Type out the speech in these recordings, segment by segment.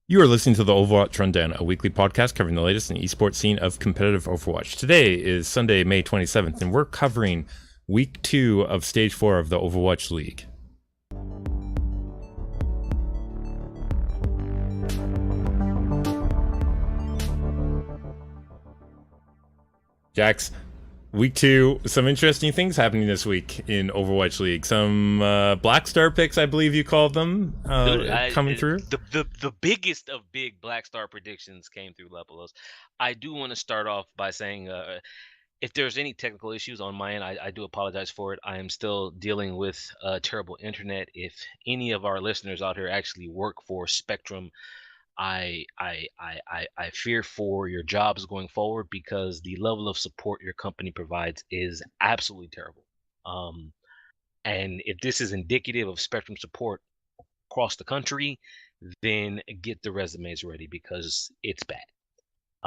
You are listening to the Overwatch Rundown, a weekly podcast covering the latest in the esports scene of competitive Overwatch. Today is Sunday, May 27th, and we're covering Week 2 of Stage 4 of the Overwatch League. Jax, Week 2, some interesting things happening this week in Overwatch League. Some Black Star picks, I believe you called them, coming through. The biggest of big Black Star predictions came through Lepelos. I do want to start off by saying if there's any technical issues on my end, I do apologize for it. I am still dealing with terrible internet. If any of our listeners out here actually work for Spectrum, I fear for your jobs going forward because the level of support your company provides is absolutely terrible. And if this is indicative of Spectrum support across the country, then get the resumes ready because it's bad.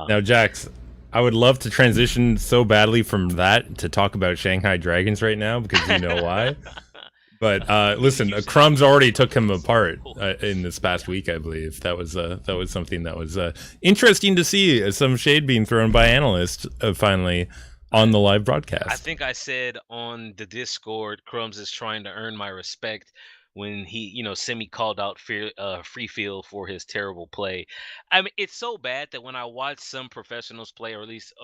Now, Jax, I would love to transition so badly from that to talk about Shanghai Dragons right now because you know why. But listen, Crumbs already took him apart in this past week, I believe. That was something that was interesting to see. Some shade being thrown by analysts finally on the live broadcast. I think I said on the Discord, Crumbs is trying to earn my respect when he, called out Free Feel for his terrible play. I mean, it's so bad that when I watch some professionals play, or at least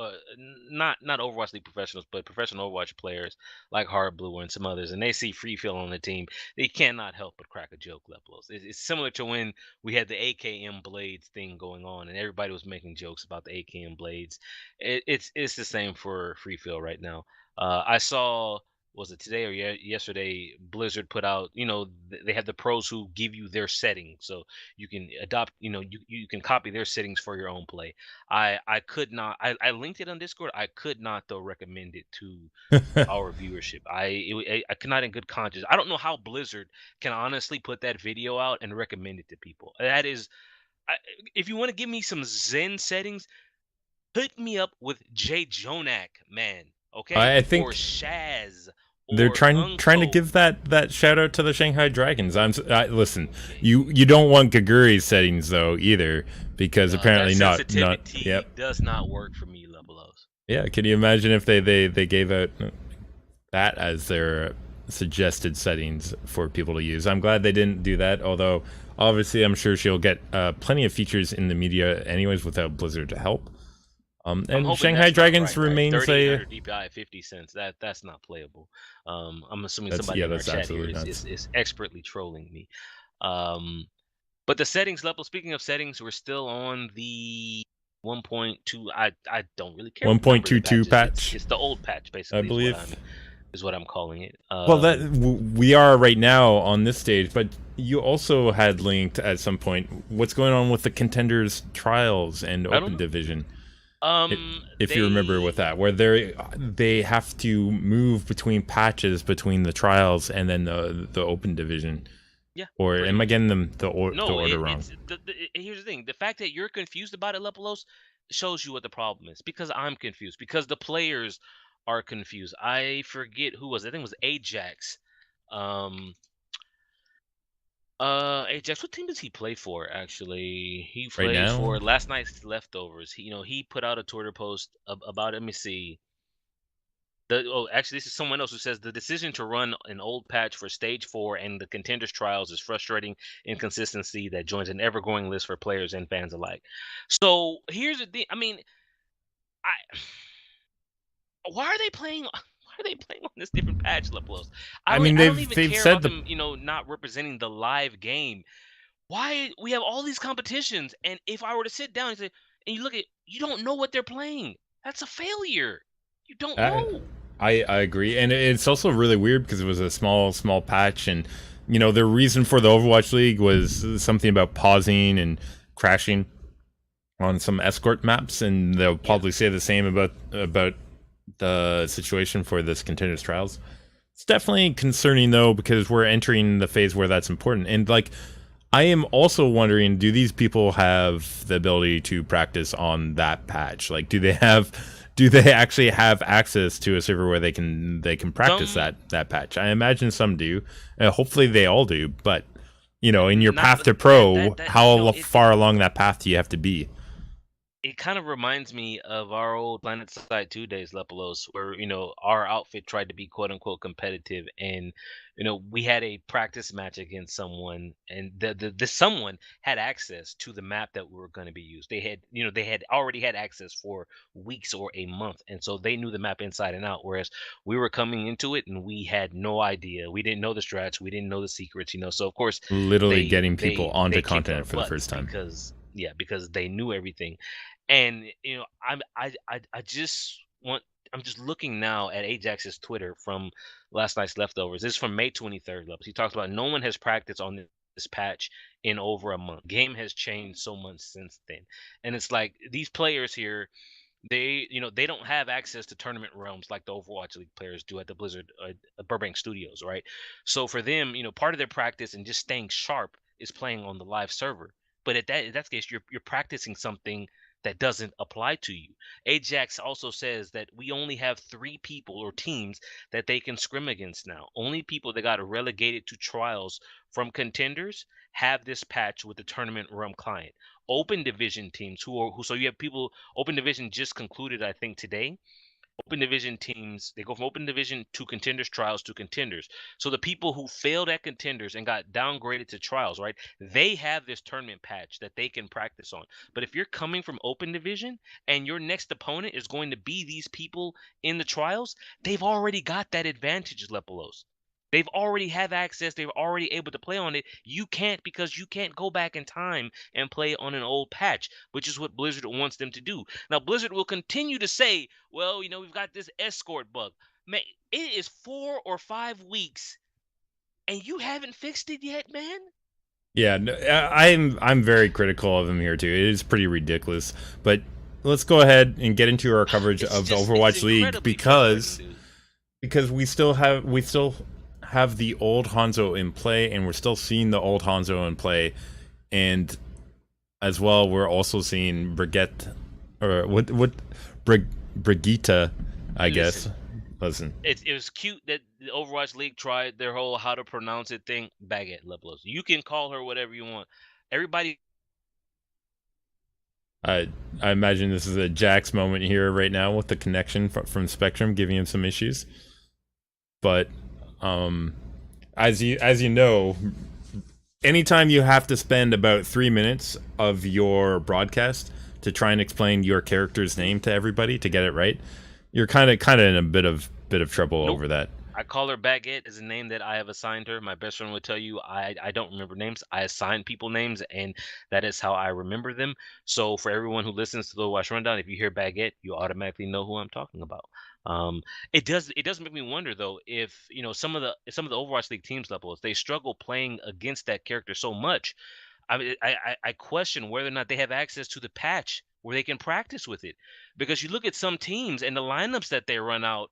not Overwatch League professionals, but professional Overwatch players like Hard Blue and some others, and they see Free Feel on the team, they cannot help but crack a joke. Lepelos. It's similar to when we had the AKM Blades thing going on, and everybody was making jokes about the AKM Blades. It's the same for Free Feel right now. I saw, was it today or yesterday, Blizzard put out, they have the pros who give you their settings, so you can adopt, you can copy their settings for your own play. I could not, I linked it on Discord. I could not though recommend it to our viewership. I could not in good conscience. I don't know how Blizzard can honestly put that video out and recommend it to people. That is, if you want to give me some Zen settings, put me up with Jay Jonak, man. Okay, I think or Shaz. They're trying to give that shout out to the Shanghai Dragons. Listen, you don't want Kaguri's settings though either because apparently not. Yep, does not work for me, Lepelos. Yeah, can you imagine if they gave out that as their suggested settings for people to use? I'm glad they didn't do that. Although obviously I'm sure she'll get plenty of features in the media anyways without Blizzard to help. And Shanghai Dragons remains a DPI 50 cents. That's not playable. I'm assuming somebody in our chat here is expertly trolling me. But the settings level. Speaking of settings, we're still on the 1.2. I don't really care. 1.22 patch. It's the old patch, basically. I believe is what I'm calling it. Well, we are right now on this stage, but you also had linked at some point what's going on with the contenders trials and open division. If you remember with that, where they have to move between patches between the trials and then the open division. Yeah. Or am I getting the order wrong? Here's the thing: the fact that you're confused about it, Lepelos, shows you what the problem is. Because I'm confused. Because the players are confused. I forget who was. I think it was Ajax. Ajax, what team does he play for? Actually, he played for last night's Leftovers. He put out a Twitter post about. Let me see. Actually, this is someone else who says the decision to run an old patch for Stage 4 and the Contenders Trials is frustrating inconsistency that joins an ever-growing list for players and fans alike. So here's the thing. I mean, why are they playing? Are they playing on this different patch, Lepelos? I don't even care about them, not representing the live game. Why we have all these competitions, and if I were to sit down and say, and you look at, you don't know what they're playing. That's a failure. You don't know. I agree, and it's also really weird because it was a small patch, and the reason for the Overwatch League was something about pausing and crashing on some escort maps, and they'll probably say the same about the situation for this Contenders Trials. It's definitely concerning though because we're entering the phase where that's important, and I am also wondering, do these people have the ability to practice on that patch? Do they actually have access to a server where they can practice that patch? I imagine some do. Hopefully they all do, but in your Not path to that pro, you know how far along that path do you have to be? it kind of reminds me of our old Planet Side 2 days, Lepelos, where, our outfit tried to be quote unquote competitive, and we had a practice match against someone, and the someone had access to the map that we were going to be used. They had already had access for weeks or a month, and so they knew the map inside and out, whereas we were coming into it and we had no idea. We didn't know the strats, we didn't know the secrets, so of course Literally they getting people they onto they kicked our continent for the butts first time. because yeah, because they knew everything. And I just want I'm just looking now at Ajax's Twitter from last night's leftovers. This is from May 23rd. Levels. He talks about no one has practiced on this patch in over a month. Game has changed so much since then, and it's like these players here, they don't have access to tournament realms like the Overwatch League players do at the Blizzard Burbank Studios, right? So for them, part of their practice and just staying sharp is playing on the live server. But in that case, you're practicing something that doesn't apply to you. Ajax also says that we only have 3 people or teams that they can scrim against now. Only people that got relegated to trials from contenders have this patch with the tournament realm client. Open division teams so you have people. Open division just concluded, I think, today. Open division teams, they go from open division to contenders trials to contenders. So the people who failed at contenders and got downgraded to trials, right? They have this tournament patch that they can practice on. But if you're coming from open division and your next opponent is going to be these people in the trials, they've already got that advantage, Lepelos. They've already have access. They're already able to play on it. You can't, because you can't go back in time and play on an old patch, which is what Blizzard wants them to do. Now, Blizzard will continue to say, well, we've got this escort bug. Man, it is 4 or 5 weeks and you haven't fixed it yet, man. Yeah, no, I'm very critical of him here too. It is pretty ridiculous. But let's go ahead and get into our coverage of the It's Overwatch League incredibly frustrating, dude. because we still have the old Hanzo in play, and we're still seeing the old Hanzo in play, and as well we're also seeing Brigitte, or what Brigitte, I guess. Listen, Listen, it was cute that the Overwatch League tried their whole how to pronounce it thing. Baguette Lepelos. You can call her whatever you want. Everybody. I I imagine this is a Jax moment here right now with the connection from Spectrum giving him some issues. But um, as you know, anytime you have to spend about 3 minutes of your broadcast to try and explain your character's name to everybody to get it right, you're kind of in a bit of trouble Nope. over that. I call her Baguette is a name that I have assigned her. My best friend would tell you I don't remember names. I assign people names, and that is how I remember them. So for everyone who listens to the Overwatch Rundown, if you hear Baguette, you automatically know who I'm talking about. Um, it does make me wonder though, if some of the Overwatch League teams levels, they struggle playing against that character so much. I mean, I question whether or not they have access to the patch where they can practice with it, because you look at some teams and the lineups that they run out,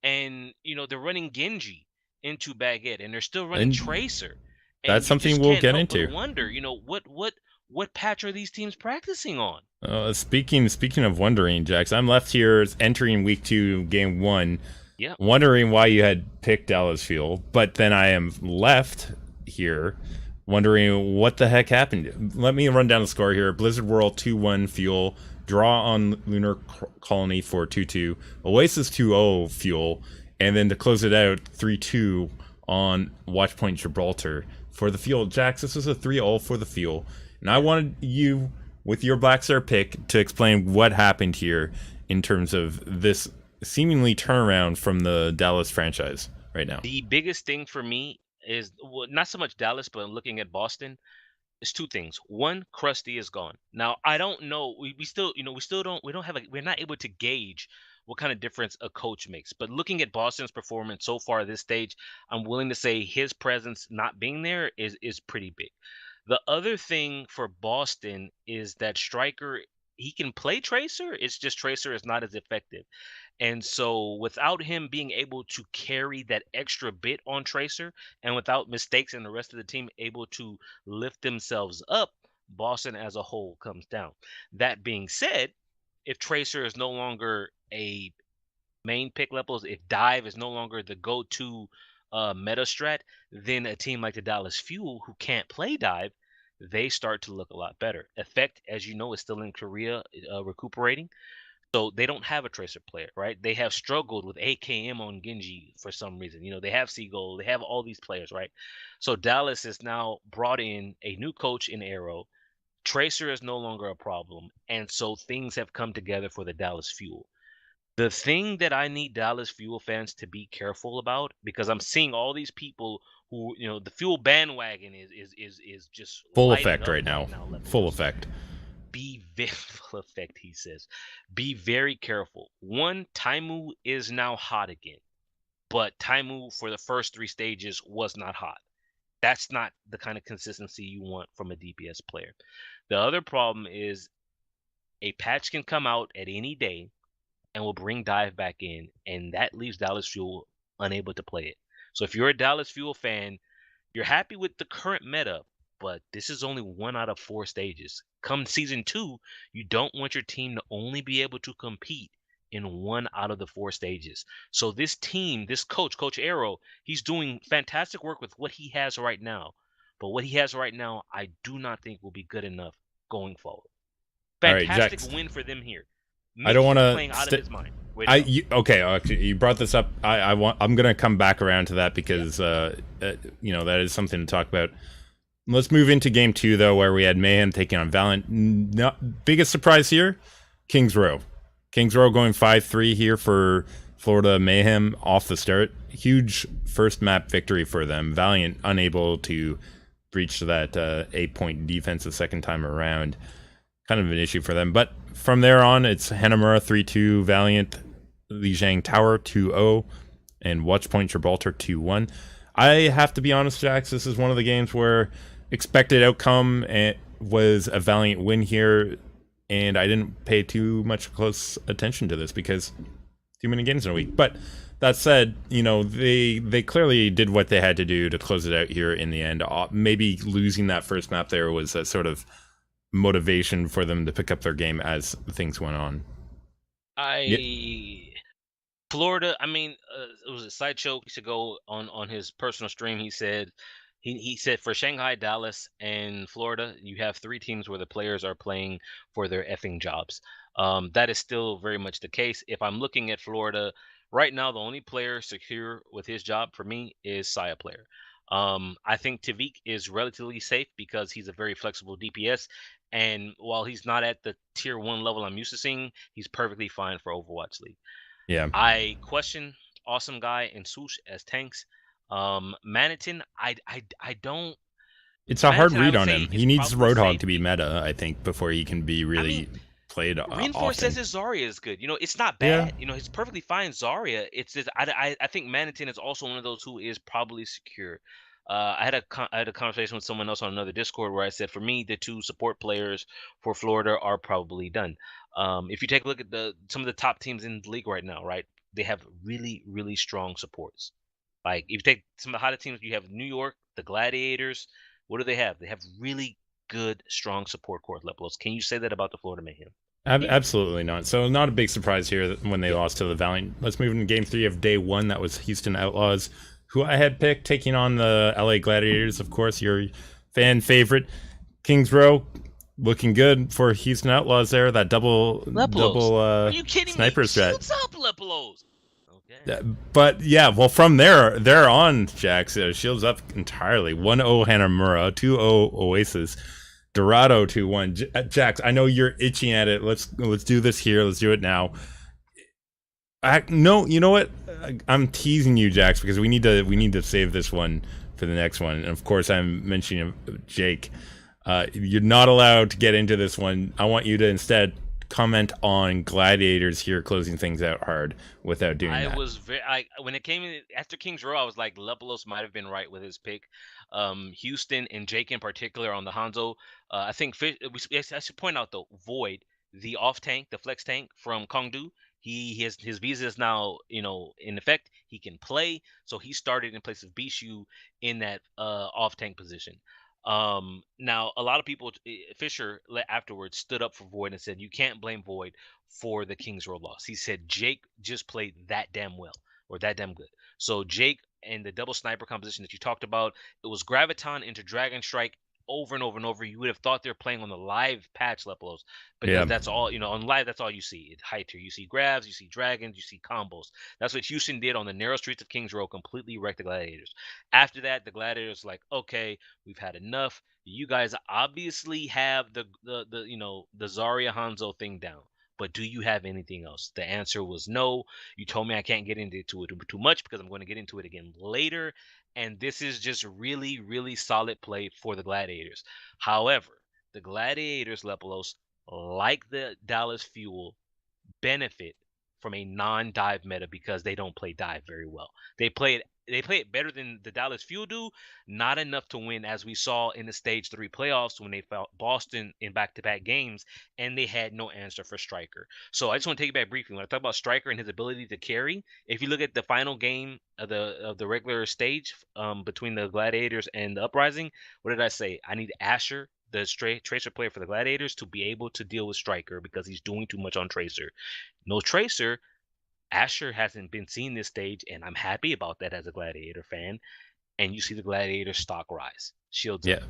and they're running Genji into Baguette, and they're still running And Tracer, that's and you something just we'll can't get help but into. wonder, what patch are these teams practicing on? Speaking of wondering, Jax, I'm left here entering week 2, game 1, Yeah, wondering why you had picked Dallas Fuel, but then I am left here wondering what the heck happened. Let me run down the score here. Blizzard World 2-1 Fuel, draw on Lunar Colony for 2-2, Oasis 2-0 Fuel, and then to close it out 3-2 on Watchpoint Gibraltar for the Fuel. Jax, this was a 3-0 for the Fuel, and I yeah. wanted you, with your Black Star pick, to explain what happened here in terms of this seemingly turnaround from the Dallas franchise right now. The biggest thing for me is, well, not so much Dallas, but looking at Boston. It's two things. One, Krusty is gone. Now I don't know. We still, we don't have we're not able to gauge what kind of difference a coach makes. But looking at Boston's performance so far at this stage, I'm willing to say his presence not being there is pretty big. The other thing for Boston is that Striker, he can play Tracer. It's just Tracer is not as effective. And so without him being able to carry that extra bit on Tracer, and without Mistakes and the rest of the team able to lift themselves up, Boston as a whole comes down. That being said, if Tracer is no longer a main pick levels, if Dive is no longer the go-to meta strat, then a team like the Dallas Fuel, who can't play dive, they start to look a lot better. Effect, as you know, is still in Korea recuperating. So they don't have a tracer player, right? They have struggled with AKM on Genji for some reason. They have Seagull, they have all these players, right? So Dallas has now brought in a new coach in Arrow. Tracer is no longer a problem, and so things have come together for the Dallas Fuel. The thing that I need Dallas Fuel fans to be careful about, because I'm seeing all these people who, the Fuel bandwagon is just Full lighting effect up right right now. now, Full Lepelos. effect. Be very full effect, he says. Be very careful. One, Taimu is now hot again, but Taimu for the first three stages was not hot. That's not the kind of consistency you want from a DPS player. The other problem is a patch can come out at any day and will bring dive back in, and that leaves Dallas Fuel unable to play it. So if you're a Dallas Fuel fan, you're happy with the current meta, but this is only one out of four stages. Come season two, you don't want your team to only be able to compete in one out of the four stages. So this team, this coach, Coach Arrow, he's doing fantastic work with what he has right now. But what he has right now, I do not think will be good enough going forward. All right, Fantastic Jax. win for them here. I Maybe don't want he's to. playing out of his mind. Way to I go. okay. Actually, you brought this up. I'm gonna come back around to that Yeah. because that is something to talk about. Let's move into game two though, where we had Mayhem taking on Valiant. Biggest surprise here, Kings Row. Kings Row going 5-3 here for Florida Mayhem off the start. Huge first map victory for them. Valiant unable to breach that 8-point defense the second time around. Kind of an issue for them. But from there on, it's Hanamura 3-2, Valiant, Lijiang Tower 2-0, and Watchpoint Gibraltar 2-1. I have to be honest, Jax, this is one of the games where expected outcome was a Valiant win here, and I didn't pay too much close attention to this because too many games in a week. But that said, they clearly did what they had to do to close it out here in the end. Maybe losing that first map there was a sort of motivation for them to pick up their game as things went on. Yeah, Florida, I mean, it was a sideshow to go on his personal stream. He said he said for Shanghai, Dallas, and Florida, you have three teams where the players are playing for their effing jobs. That is still very much the case. If I'm looking at Florida right now, the only player secure with his job for me is Saya player. I think Tavik is relatively safe because he's a very flexible DPS, and while he's not at the tier one level I'm used to seeing, he's perfectly fine for Overwatch League. yeah. I question Awesome Guy and Swoosh as tanks. Manitin, I don't. It's a hard Manitin, I read would on say him. is He needs probably Roadhog safe. to be meta, I think, before he can be I mean, really played Reinforce says often. his Zarya is good. It's not Yeah, bad. It's perfectly fine Zarya. It's just I think Manitin is also one of those who is probably secure. I had a conversation with someone else on another Discord where I said for me the two support players for Florida are probably done. If you take a look at some of the top teams in the league right now, right, they have really really strong supports. Like if you take some of the hottest teams, you have New York, the Gladiators. What do they have? They have really good strong support core levels. Can you say that about the Florida Mayhem? absolutely not. So not a big surprise here when they Yeah. lost to the Valiant. Let's move into game three of day one. That was Houston Outlaws, who I had picked, taking on the LA Gladiators, of course, your fan favorite. Kings Row looking good for Houston Outlaws there. That double Lepelos. Are you kidding me? sniper strat. Shields up, Lepelos. Okay. But yeah, well, from there on, Jax shields up entirely. 1-0 Hanamura, 2-0 Oasis, Dorado 2-1. Jax, I know you're itching at it. Let's do this here. Let's do it now. No, you know what? I'm teasing you, Jax, because we need to save this one for the next one. And of course, I'm mentioning Jake. You're not allowed to get into this one. I want you to instead comment on Gladiators here, closing things out hard without doing I that. was very when it came in after Kings Row, I was like Lepelos might have been right with his pick. Houston and Jake in particular on the Hanzo. I think I should point out though, Void, the off tank, the flex tank from Kongdu. His visa is now in effect. He can play, so he started in place of Bishu in that off tank position. Now a lot of people, Fisher afterwards stood up for Void and said you can't blame Void for the Kings Row loss. He said Jake just played that damn well or that damn good. So Jake and the double sniper composition that you talked about. It was Graviton into Dragon Strike over and over and over. You would have thought they're playing on the live patch levels because Yeah. that's all, on live, that's all you see. It's high tier. You see grabs, you see dragons, you see combos. That's what Houston did on the narrow streets of Kings Row, completely wrecked the Gladiators. After that, the Gladiators like, okay, we've had enough. You guys obviously have the Zarya Hanzo thing down. But do you have anything else? The answer was no. You told me I can't get into it too much because I'm going to get into it again later. And this is just really, really solid play for the Gladiators. However, the Gladiators, Lepelos, like the Dallas Fuel, benefit from a non-dive meta because they don't play dive very well. They play it better than the Dallas Fuel do, not enough to win, as we saw in the Stage 3 playoffs when they fought Boston in back-to-back games, and they had no answer for Striker. So I just want to take you back briefly. When I talk about Striker and his ability to carry, if you look at the final game of the regular stage between the Gladiators and the Uprising, what did I say? I need Asher, the Tracer player for the Gladiators, to be able to deal with Striker because he's doing too much on Tracer. No Tracer. Asher hasn't been seen this stage, and I'm happy about that as a Gladiator fan. And you see the Gladiator stock rise. Shields Yeah. up.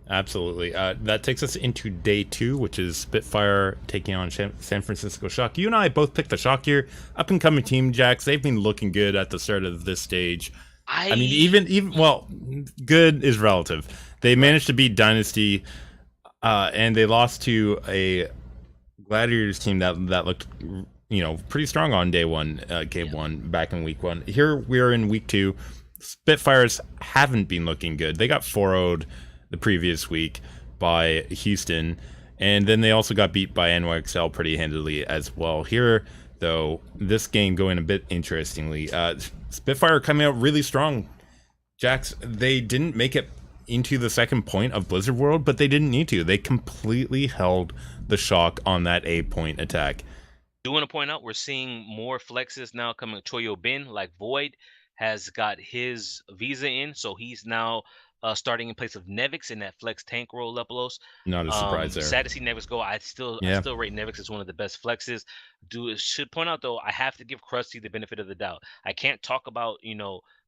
Absolutely. That takes us into day 2, which is Spitfire taking on San Francisco Shock. You and I both picked the Shock here. Up and coming team, Jax. They've been looking good at the start of this stage. I mean, I even well, good is relative. They Right. managed to beat Dynasty, and they lost to a Gladiators team that looked, pretty strong on day 1, game Yeah. 1, back in week 1. Here we're in week 2. Spitfires haven't been looking good. They got 4-0'd the previous week by Houston, and then they also got beat by NYXL pretty handily as well. Here, though, this game going a bit interestingly. Spitfire coming out really strong. Jax, they didn't make it into the second point of Blizzard World, but they didn't need to. They completely held the Shock on that A point attack. Do want to point out we're seeing more flexes now coming. Choyo Bin, like Void, has got his visa in, so he's now starting in place of Nevix in that flex tank role, Lepelos. Not a surprise there. Sad to see Nevix go. I Yeah. still rate Nevix as one of the best flexes. Should point out though, I have to give Krusty the benefit of the doubt. I can't talk about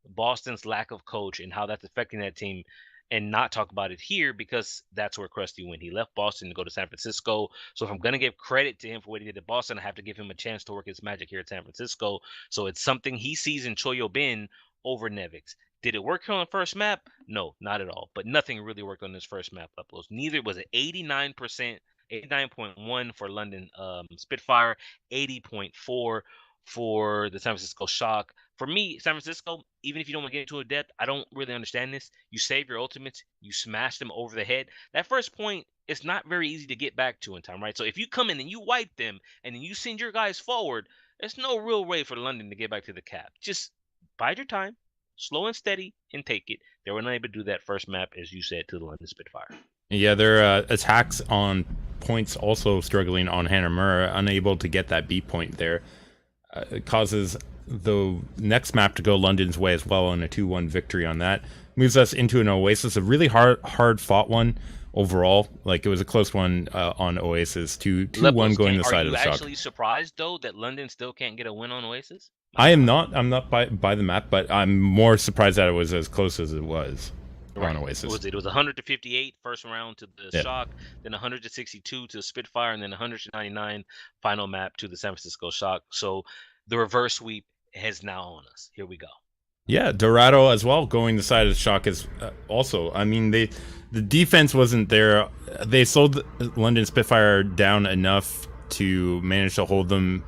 Boston's lack of coach and how that's affecting that team, and not talk about it here because that's where Krusty went. He left Boston to go to San Francisco. So if I'm gonna give credit to him for what he did at Boston, I have to give him a chance to work his magic here at San Francisco. So it's something he sees in Choyo Bin over Nevix. Did it work here on the first map? No, not at all. But nothing really worked on this first map uploads. Neither was it 89%, 89.1 for London Spitfire, 80.4 for the San Francisco Shock. For me, San Francisco, even if you don't want to get into a depth, I don't really understand this. You save your ultimates, you smash them over the head. That first point, it's not very easy to get back to in time, right? So if you come in and you wipe them and then you send your guys forward, there's no real way for London to get back to the cap. Just bide your time, slow and steady, and take it. They were not able to do that first map, as you said, to the London Spitfire. Yeah, their attacks on points also struggling on Hanamura, unable to get that B point there. It causes the next map to go London's way as well, and a 2-1 victory on that. Moves us into an Oasis, a really hard fought one overall. Like, it was a close one on Oasis, 2-1 Lepos, going the are side of you the Shock. actually surprised though that London still can't get a win on Oasis? I am not. I'm not by the map, but I'm more surprised that it was as close as it was on Right. Oasis. It was 100 to 58 first round to the Yeah. Shock, then 100 to 62 to the Spitfire, and then 100 to 99 final map to the San Francisco Shock. So the reverse sweep has now on us. Here we go. Yeah, Dorado as well going the side of the Shock is also. I mean, the defense wasn't there. They slowed London Spitfire down enough to manage to hold them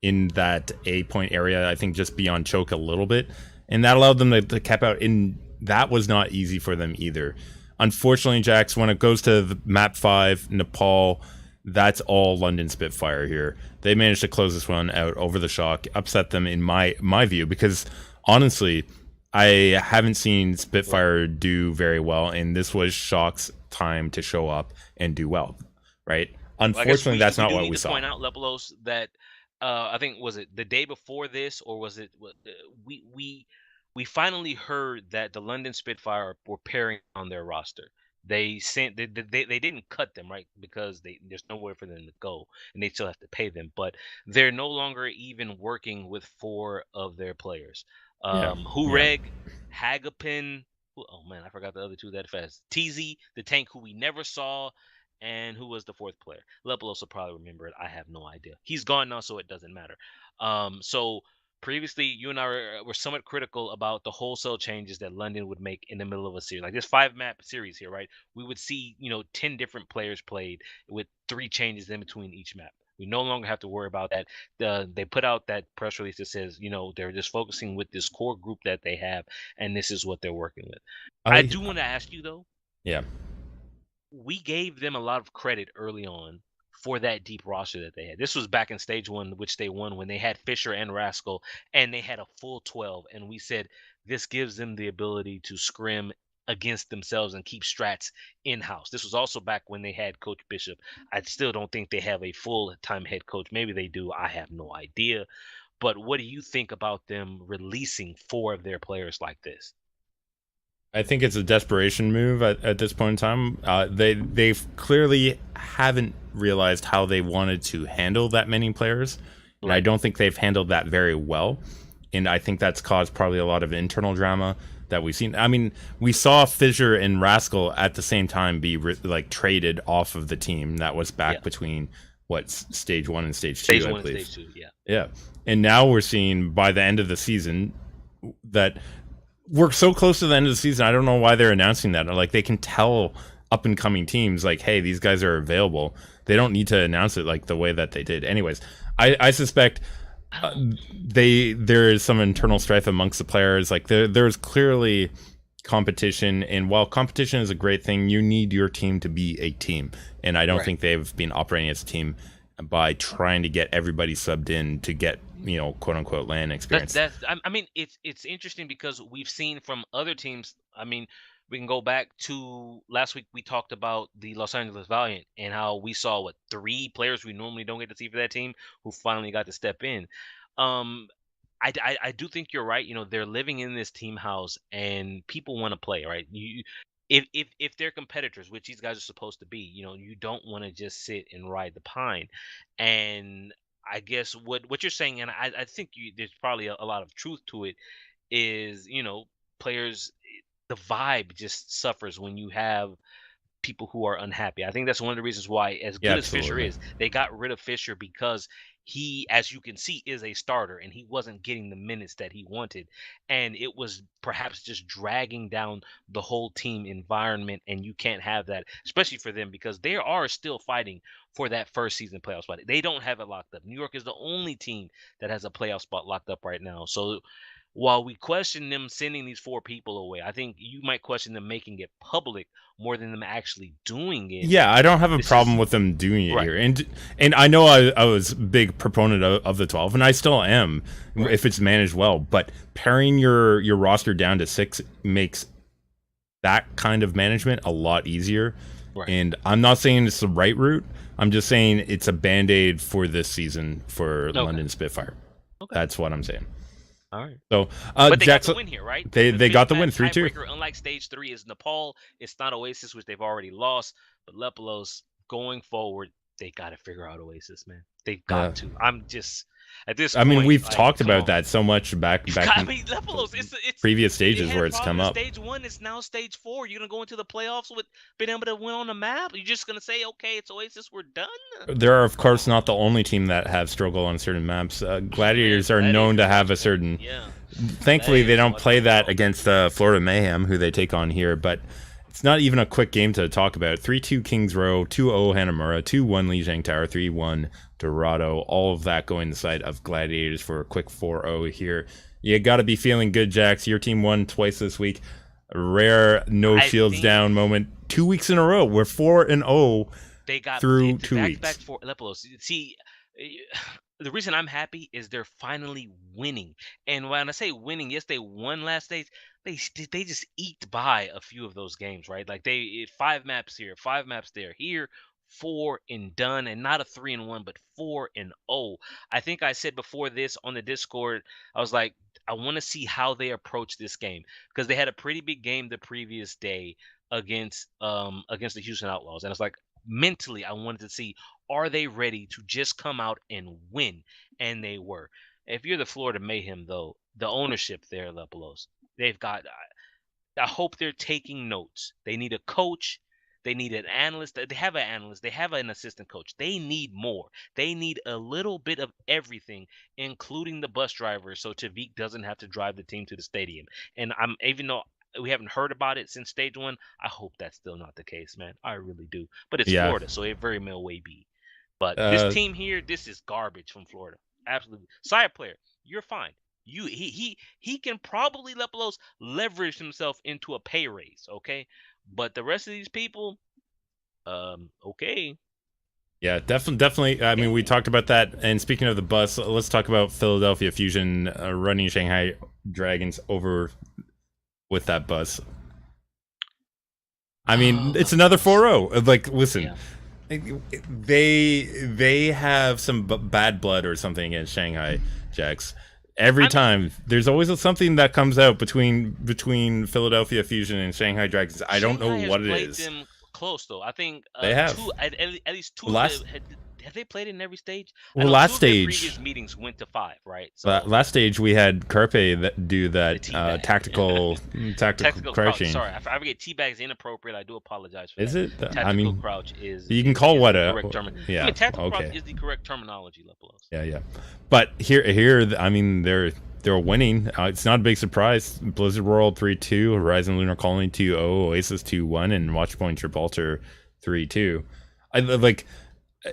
in that A point area. I think just beyond choke a little bit, and that allowed them to cap out. And that was not easy for them either. Unfortunately, Jax, when it goes to the map 5, Nepal, that's all London Spitfire here. They managed to close this one out over the Shock, upset them in my view, because honestly, I haven't seen Spitfire do very well, and this was Shock's time to show up and do well, right? Well, I guess Unfortunately, that's we not do what need we to saw. point out, Lepelos, that I think was it the day before this, or was it we finally heard that the London Spitfire were pairing on their roster. They didn't cut them, right, because there's nowhere for them to go and they still have to pay them, but they're no longer even working with 4 of their players. Yeah. Yeah. Hureg, Hagapin. Oh man, I forgot the other two that fast. TZ, the tank who we never saw, and who was the fourth player? Lepelos will probably remember it. I have no idea. He's gone now, so it doesn't matter. So previously, you and I were somewhat critical about the wholesale changes that London would make in the middle of a series, like this 5 map series here, right? We would see, 10 different players played with 3 changes in between each map. We no longer have to worry about that. They put out that press release that says, they're just focusing with this core group that they have, and this is what they're working with. I I do want to ask you though, yeah. we gave them a lot of credit early on for that deep roster that they had. This was back in stage one, which they won when they had Fisher and Rascal, and they had a full 12. And we said this gives them the ability to scrim against themselves and keep strats in house. This was also back when they had Coach Bishop. I still don't think they have a full time head coach. Maybe they do. I have no idea. But what do you think about them releasing 4 of their players like this? I think it's a desperation move at this point in time. They've clearly haven't realized how they wanted to handle that many players, and I Right. don't think they've handled that very well. And I think that's caused probably a lot of internal drama that we've seen. I mean, we saw Fissure and Rascal at the same time be like traded off of the team. That was back Yeah. between stage one and stage Stage two, I one and believe. stage two. Yeah. Yeah, and now we're seeing by the end of the season that we're so close to the end of the season. I don't know why they're announcing that. Like they can tell up and coming teams like, hey, these guys are available. They don't need to announce it like the way that they did. Anyways, I suspect I uh, don't. there is some internal strife amongst the players. Like there's clearly competition, and while competition is a great thing, you need your team to be a team. And I don't Right. think they've been operating as a team by trying to get everybody subbed in to get quote unquote land experience. I mean, it's interesting because we've seen from other teams. I mean, we can go back to last week. We talked about the Los Angeles Valiant and how we saw 3 players we normally don't get to see for that team who finally got to step in. Um, I do think you're right. They're living in this team house and people want to play, right? If they're competitors, which these guys are supposed to be, you don't want to just sit and ride the pine. And I guess what you're saying, and I think there's probably a lot of truth to it, is players, the vibe just suffers when you have people who are unhappy. I think that's one of the reasons why, as Yeah, good as Fisher absolutely. is, they got rid of Fisher because he, as you can see, is a starter and he wasn't getting the minutes that he wanted. And it was perhaps just dragging down the whole team environment. And you can't have that, especially for them, because they are still fighting for that first season playoff spot. They don't have it locked up. New York is the only team that has a playoff spot locked up right now. So while we question them sending these 4 people away, I think you might question them making it public more than them actually doing it. Yeah, I don't have a This problem is with them doing it right, here, and I know I was a big proponent of the 12, and I still am right, if it's managed well. But paring your roster down to 6 makes that kind of management a lot easier. right. And I'm not saying it's the right route. I'm just saying it's a band aid for this season for Okay, London Spitfire. okay, That's what I'm saying. all right. So, But they got the Jackson, win here, right? they The got the fifth win match 3-2. tiebreaker, unlike stage three, is Nepal. It's not Oasis, which they've already lost. But Lepelos going forward, they got to figure out Oasis, man. They've Yeah, got to. I'm just at this I mean point, we've like, talked come about on. that so much back I in mean, Lepelos, it's previous they stages had a where it's problem come in up. stage one. It's now stage four. You're gonna go into the playoffs with being able to win on the map. You're just gonna say, okay, it's Oasis, we're done. They're of Come course on, not the only team that have struggled on certain maps. man. Gladiators are known Gladiators to have watch a them. certain. Yeah, Thankfully, they Gladiators don't watch play them that well. against Florida Mayhem, who they take on here. But it's not even a quick game to talk about. 3-2 Kings Row, 2-0 Hanamura, 2-1 Lijiang Tower, 3-1 Dorado. All of that going the side of Gladiators for a quick 4-0 here. You got to be feeling good, Jax. Your team won twice this week. A rare no I shields think down moment. 2 weeks in a row. We're 4-0 they got through it's 2 back to back weeks. for Lepelos. See, the reason I'm happy is they're finally winning. And when I say winning, yes, they won last stage. They just eked by a few of those games, right? Like 5 maps here, 5 maps there, here 4 and done, and not a 3-1, but 4-0. I think I said before this on the Discord, I was like, I want to see how they approach this game because they had a pretty big game the previous day against the Houston Outlaws, and it's like mentally I wanted to see, are they ready to just come out and win? And they were. If you're the Florida Mayhem, though, the ownership there, Lepelos. They've got. I hope they're taking notes. They need a coach. They need an analyst. They have an analyst. They have an assistant coach. They need more. They need a little bit of everything, including the bus driver, so Tavik doesn't have to drive the team to the stadium. And I'm even though we haven't heard about it since stage one, I hope that's still not the case, man. I really do. But it's Yeah. Florida, so it very well may be. But this Uh, team here, this is garbage from Florida. Absolutely. Side player, you're fine. He can probably Lepelos leverage himself into a pay raise, okay? But the rest of these people, okay. yeah, definitely. I mean, we talked about that. And speaking of the bus, let's talk about Philadelphia Fusion running Shanghai Dragons over with that bus. I mean, it's another 4-0. Like, listen, Yeah. they have some bad blood or something against Shanghai Jacks. Every I mean, time, there's always something that comes out between Philadelphia Fusion and Shanghai Dragons. I don't know Shanghai has what it played is. them close though. I think They have two at least two of last them have they played in every stage? I well know two last of their stage previous meetings went to 5, right? So last stage we had Carpe that do the that teabag. tactical Tactical crouch. crouching. Sorry, I forget teabag is inappropriate. I do apologize for Is that. it? I Tactical mean, crouch is you can call what the a correct term. I yeah. mean, tactical crouch Okay. is the correct terminology, Lepelos. Yeah. But here, I mean, they're winning. It's not a big surprise. Blizzard World 3-2, Horizon Lunar Colony 2-0, Oasis 2-1, and Watchpoint Gibraltar 3-2. I like.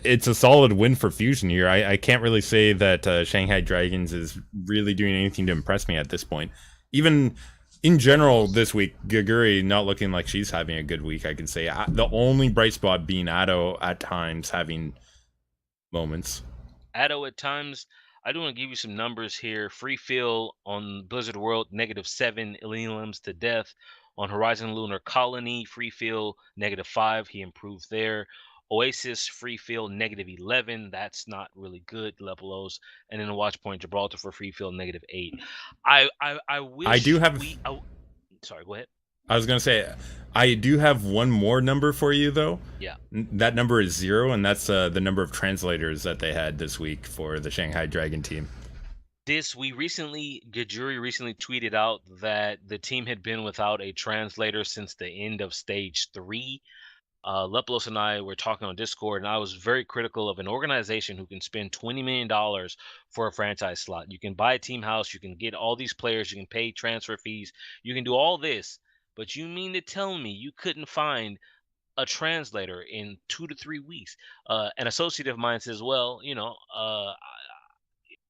It's a solid win for Fusion here. I can't really say that Shanghai Dragons is really doing anything to impress me at this point. Even in general this week, Gaguri not looking like she's having a good week, I can say. The only bright spot being Addo at times having moments. Addo at times. I do want to give you some numbers here. Free feel on Blizzard World, -7 elims to death. On Horizon Lunar Colony, free feel -5. He improved there. Oasis free feel -11. That's not really good, Lepelos. And then Watchpoint Gibraltar for free feel -8. I I do wish have we. Sorry, go ahead. I was gonna say, I do have one more number for you though. Yeah. That number is 0, and that's the number of translators that they had this week for the Shanghai Dragon team. Gajuri recently tweeted out that the team had been without a translator since the end of stage 3. Lepelos and I were talking on Discord, and I was very critical of an organization who can spend $20 million for a franchise slot. You can buy a team house, you can get all these players, you can pay transfer fees, you can do all this, but you mean to tell me you couldn't find a translator in 2 to 3 weeks? An associate of mine says, well,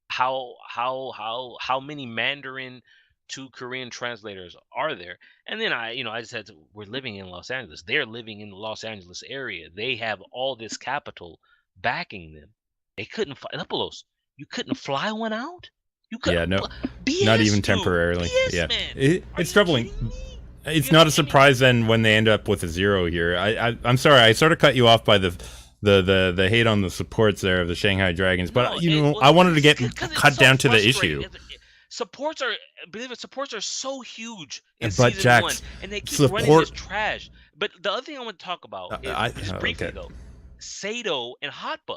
how many Mandarin to Korean translators are there? And then I just had to. We're living in Los Angeles. They're living in the Los Angeles area. They have all this capital backing them. They couldn't fly Lepelos. You couldn't fly one out. You Yeah, couldn't. no, not BS, even dude. temporarily. BS, Yeah, man. Are it's you troubling. kidding me? It's You not have a to give me. surprise then when they end up with a 0 here. I'm sorry, I sort of cut you off by the hate on the supports there of the Shanghai Dragons, No, but I wanted to get because it's cut so down to the frustrating. issue. Supports are, believe it, supports are so huge in But season 1, Jax, and they keep running this support. trash. But the other thing I want to talk about is just briefly Okay. though, Sato and Hotba.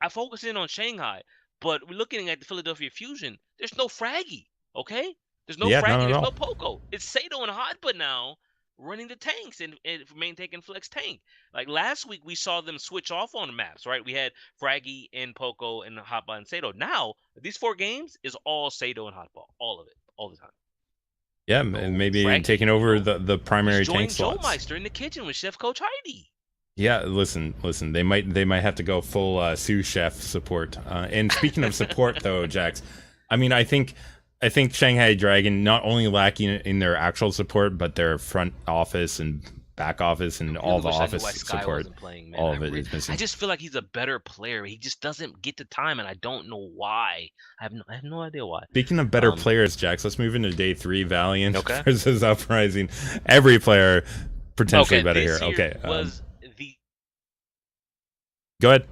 I focus in on Shanghai, but we're looking at the Philadelphia Fusion. There's no Fraggy, okay? There's no Yeah, Fraggy. not at There's all. no Poco. It's Sato and Hotba now running the tanks and maintaining flex tank. Like last week, we saw them switch off on the maps, right? We had Fraggy and Poco and Hotba and Sato. Now these 4 games is all Sato and Hotba, all of it, all the time. Yeah, So and maybe Fraggy, taking over the primary he's tank joined Joe slots. Meister in the kitchen with Chef Coach Heidi. Yeah, listen. They might have to go full sous chef support. And speaking of support, though, Jax, I mean, I think Shanghai Dragon not only lacking in their actual support, but their front office and back office and all the Wish I knew office why Sky support. wasn't playing, man. All of it is I missing. just feel like he's a better player. He just doesn't get the time, and I don't know why. I have no idea why. Speaking of better players, Jax, let's move into day 3. Valiant Okay. versus Uprising. Every player potentially better this here. Okay, was the go ahead.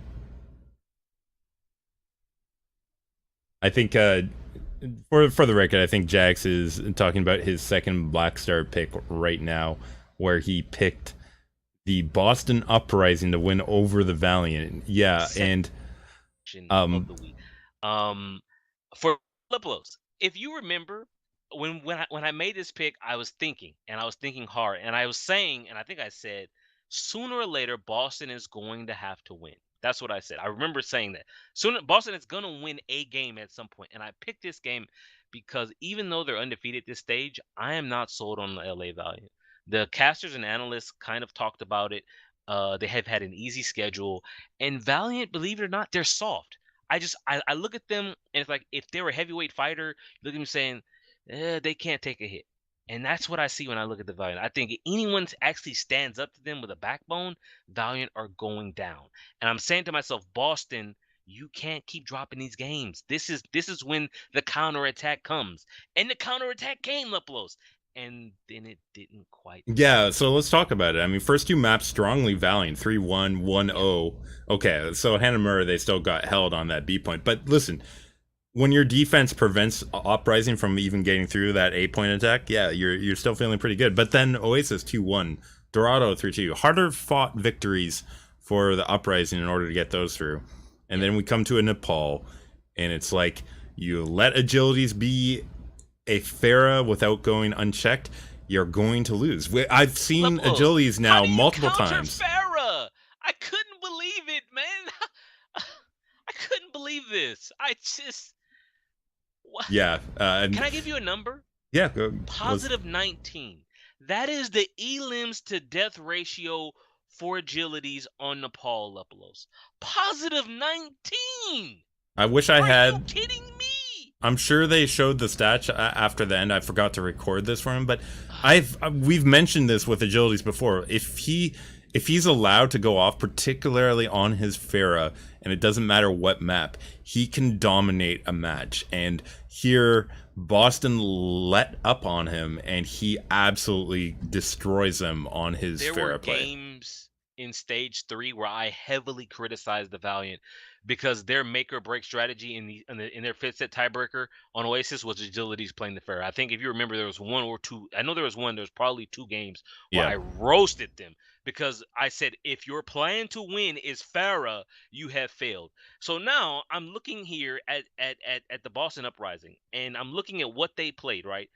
I think for the record, I think Jax is talking about his second Black Star pick right now, where he picked the Boston Uprising to win over the Valiant. Yeah, and of the week. For Lepelos, if you remember when I made this pick, I was thinking and I was thinking hard and I was saying, and I think I said, sooner or later Boston is going to have to win. That's what I said. I remember saying that. Sooner Boston is going to win a game at some point, and I picked this game because even though they're undefeated at this stage, I am not sold on the LA Valiant. The casters and analysts kind of talked about it. They have had an easy schedule, and Valiant, believe it or not, they're soft. I look at them and it's like if they were a heavyweight fighter, look at them saying, they can't take a hit. And that's what I see when I look at the Valiant. I think anyone actually stands up to them with a backbone, Valiant are going down. And I'm saying to myself, Boston, you can't keep dropping these games. This is when the counterattack comes. And the counterattack came, Leplos. And then it didn't quite Yeah, come. so let's talk about it. I mean, first two maps strongly Valiant 3-1, Yep. 1-0. Okay, so Hanamura, they still got held on that B point. But listen, when your defense prevents Uprising from even getting through that 8 point attack, yeah, you're still feeling pretty good. But then Oasis 2-1, Dorado 3-2. Harder fought victories for the Uprising in order to get those through. And Yep. then we come to a Nepal, and it's like you let agilities be a Farah without going unchecked, you're going to lose. I've seen Leplos, agilities how now do you multiple counter times. Farah? I couldn't believe it, man. I couldn't believe this. I just what? Yeah, Can and I give you a number? yeah, let's, Positive 19. That is the elims to death ratio for agilities on Nepal Lepelos. Positive 19. I wish I Are you had. kidding me? I'm sure they showed the stats after the end. I forgot to record this for him, but we've mentioned this with agilities before. If he's allowed to go off, particularly on his Farah, and it doesn't matter what map, he can dominate a match. And here, Boston let up on him, and he absolutely destroys them on his There were Farah play. games in stage 3 where I heavily criticized the Valiant because their make or break strategy in their fifth set tiebreaker on Oasis was agilities playing the fair. I think if you remember, there was one or two. I know there was one. There's probably 2 games where Yeah, I roasted them because I said if your plan to win is Farah, you have failed. So now I'm looking here at the Boston Uprising, and I'm looking at what they played. Right,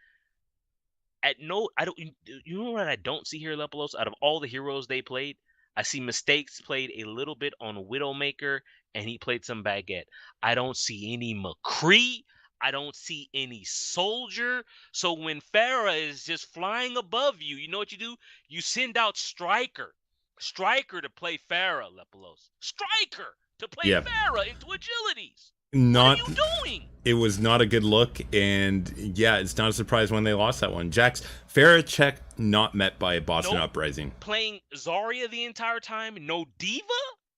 at no I don't you know what I don't see here, Lepelos? Out of all the heroes they played, I see Mistakes played a little bit on Widowmaker and he played some Baguette. I don't see any McCree. I don't see any Soldier. So when Farah is just flying above you, you know what you do? You send out Striker. Striker to play Farah, Lepelos. Striker to play yeah. Farah into agilities. What are Not you doing? It was not a good look, and yeah, it's not a surprise when they lost that one. Jax Farah check not met by Boston Nope. Uprising. Playing Zarya the entire time, no diva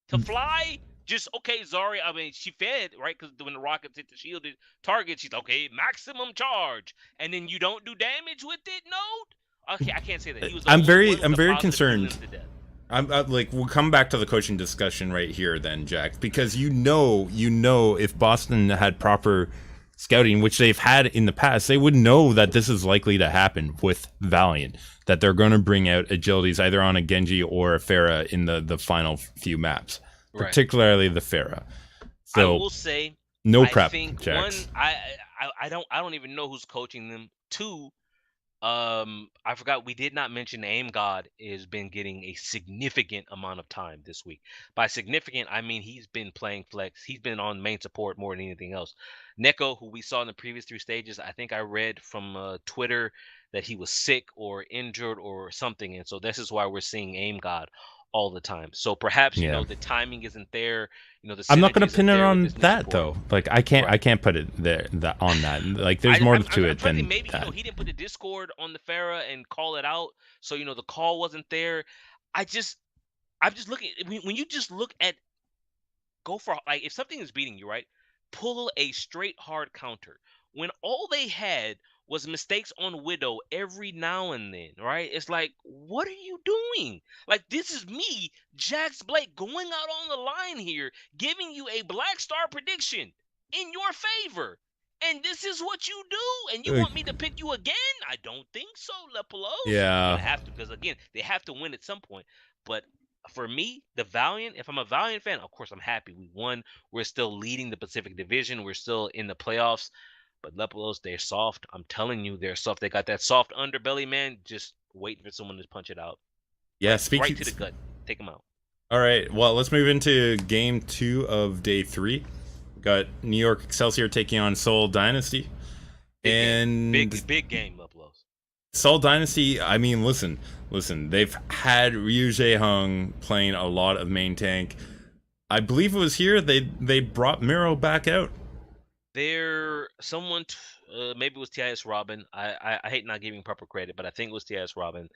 to fly. Just okay, Zarya. I mean, she fed right because when the rockets hit the shielded target, she's okay, maximum charge, and then you don't do damage with it. No, okay, I can't say that. He was the I'm only very one with I'm a very positive concerned. elims to death. I'm like we'll come back to the coaching discussion right here then, Jack, because if Boston had proper scouting, which they've had in the past, they would know that this is likely to happen with Valiant, that they're going to bring out agilities either on a Genji or a Farah in the final few maps, Right. particularly the Farah. I So will say, no I prep, think one, Jax. I don't even know who's coaching them. Two, I forgot we did not mention Aim God has been getting a significant amount of time this week. By significant, I mean he's been playing flex. He's been on main support more than anything else. Neko, who we saw in the previous 3 stages, I think I read from Twitter that he was sick or injured or something, and so this is why we're seeing Aim God all the time. So perhaps Yeah. the timing isn't there. The I'm not synergy going to pin isn't it there with on this new that support. though. Like I can't Right. put it there that on that. Like there's more I'm to I'm it trying to think than maybe that. he didn't put the Discord on the Farah and call it out, so the call wasn't there. I just I'm just looking when you just look at go for like if something is beating you, right? Pull a straight hard counter. When all they had was mistakes on Widow every now and then, right? It's like, what are you doing? Like this is me, Jax Blake, going out on the line here, giving you a black star prediction in your favor. And this is what you do, and you Uh, want me to pick you again? I don't think so, Lepelos. You're Yeah, gonna have to, because again, they have to win at some point. But for me, the Valiant, if I'm a Valiant fan, of course I'm happy we won. We're still leading the Pacific Division. We're still in the playoffs. But Lepolos, they're soft. I'm telling you, they're soft. They got that soft underbelly, man. Just waiting for someone to punch it out. Yeah, Right speaking. to the gut. Take them out. All right, well, let's move into game 2 of day 3. Got New York Excelsior taking on Seoul Dynasty. Big game. And Big game, Lepolos. Seoul Dynasty, I mean, listen, they've had Ryu Jae-hung playing a lot of main tank. I believe it was here they brought Miro back out. There, someone, maybe it was TIS Robin. I hate not giving proper credit, but I think it was TIS Robin.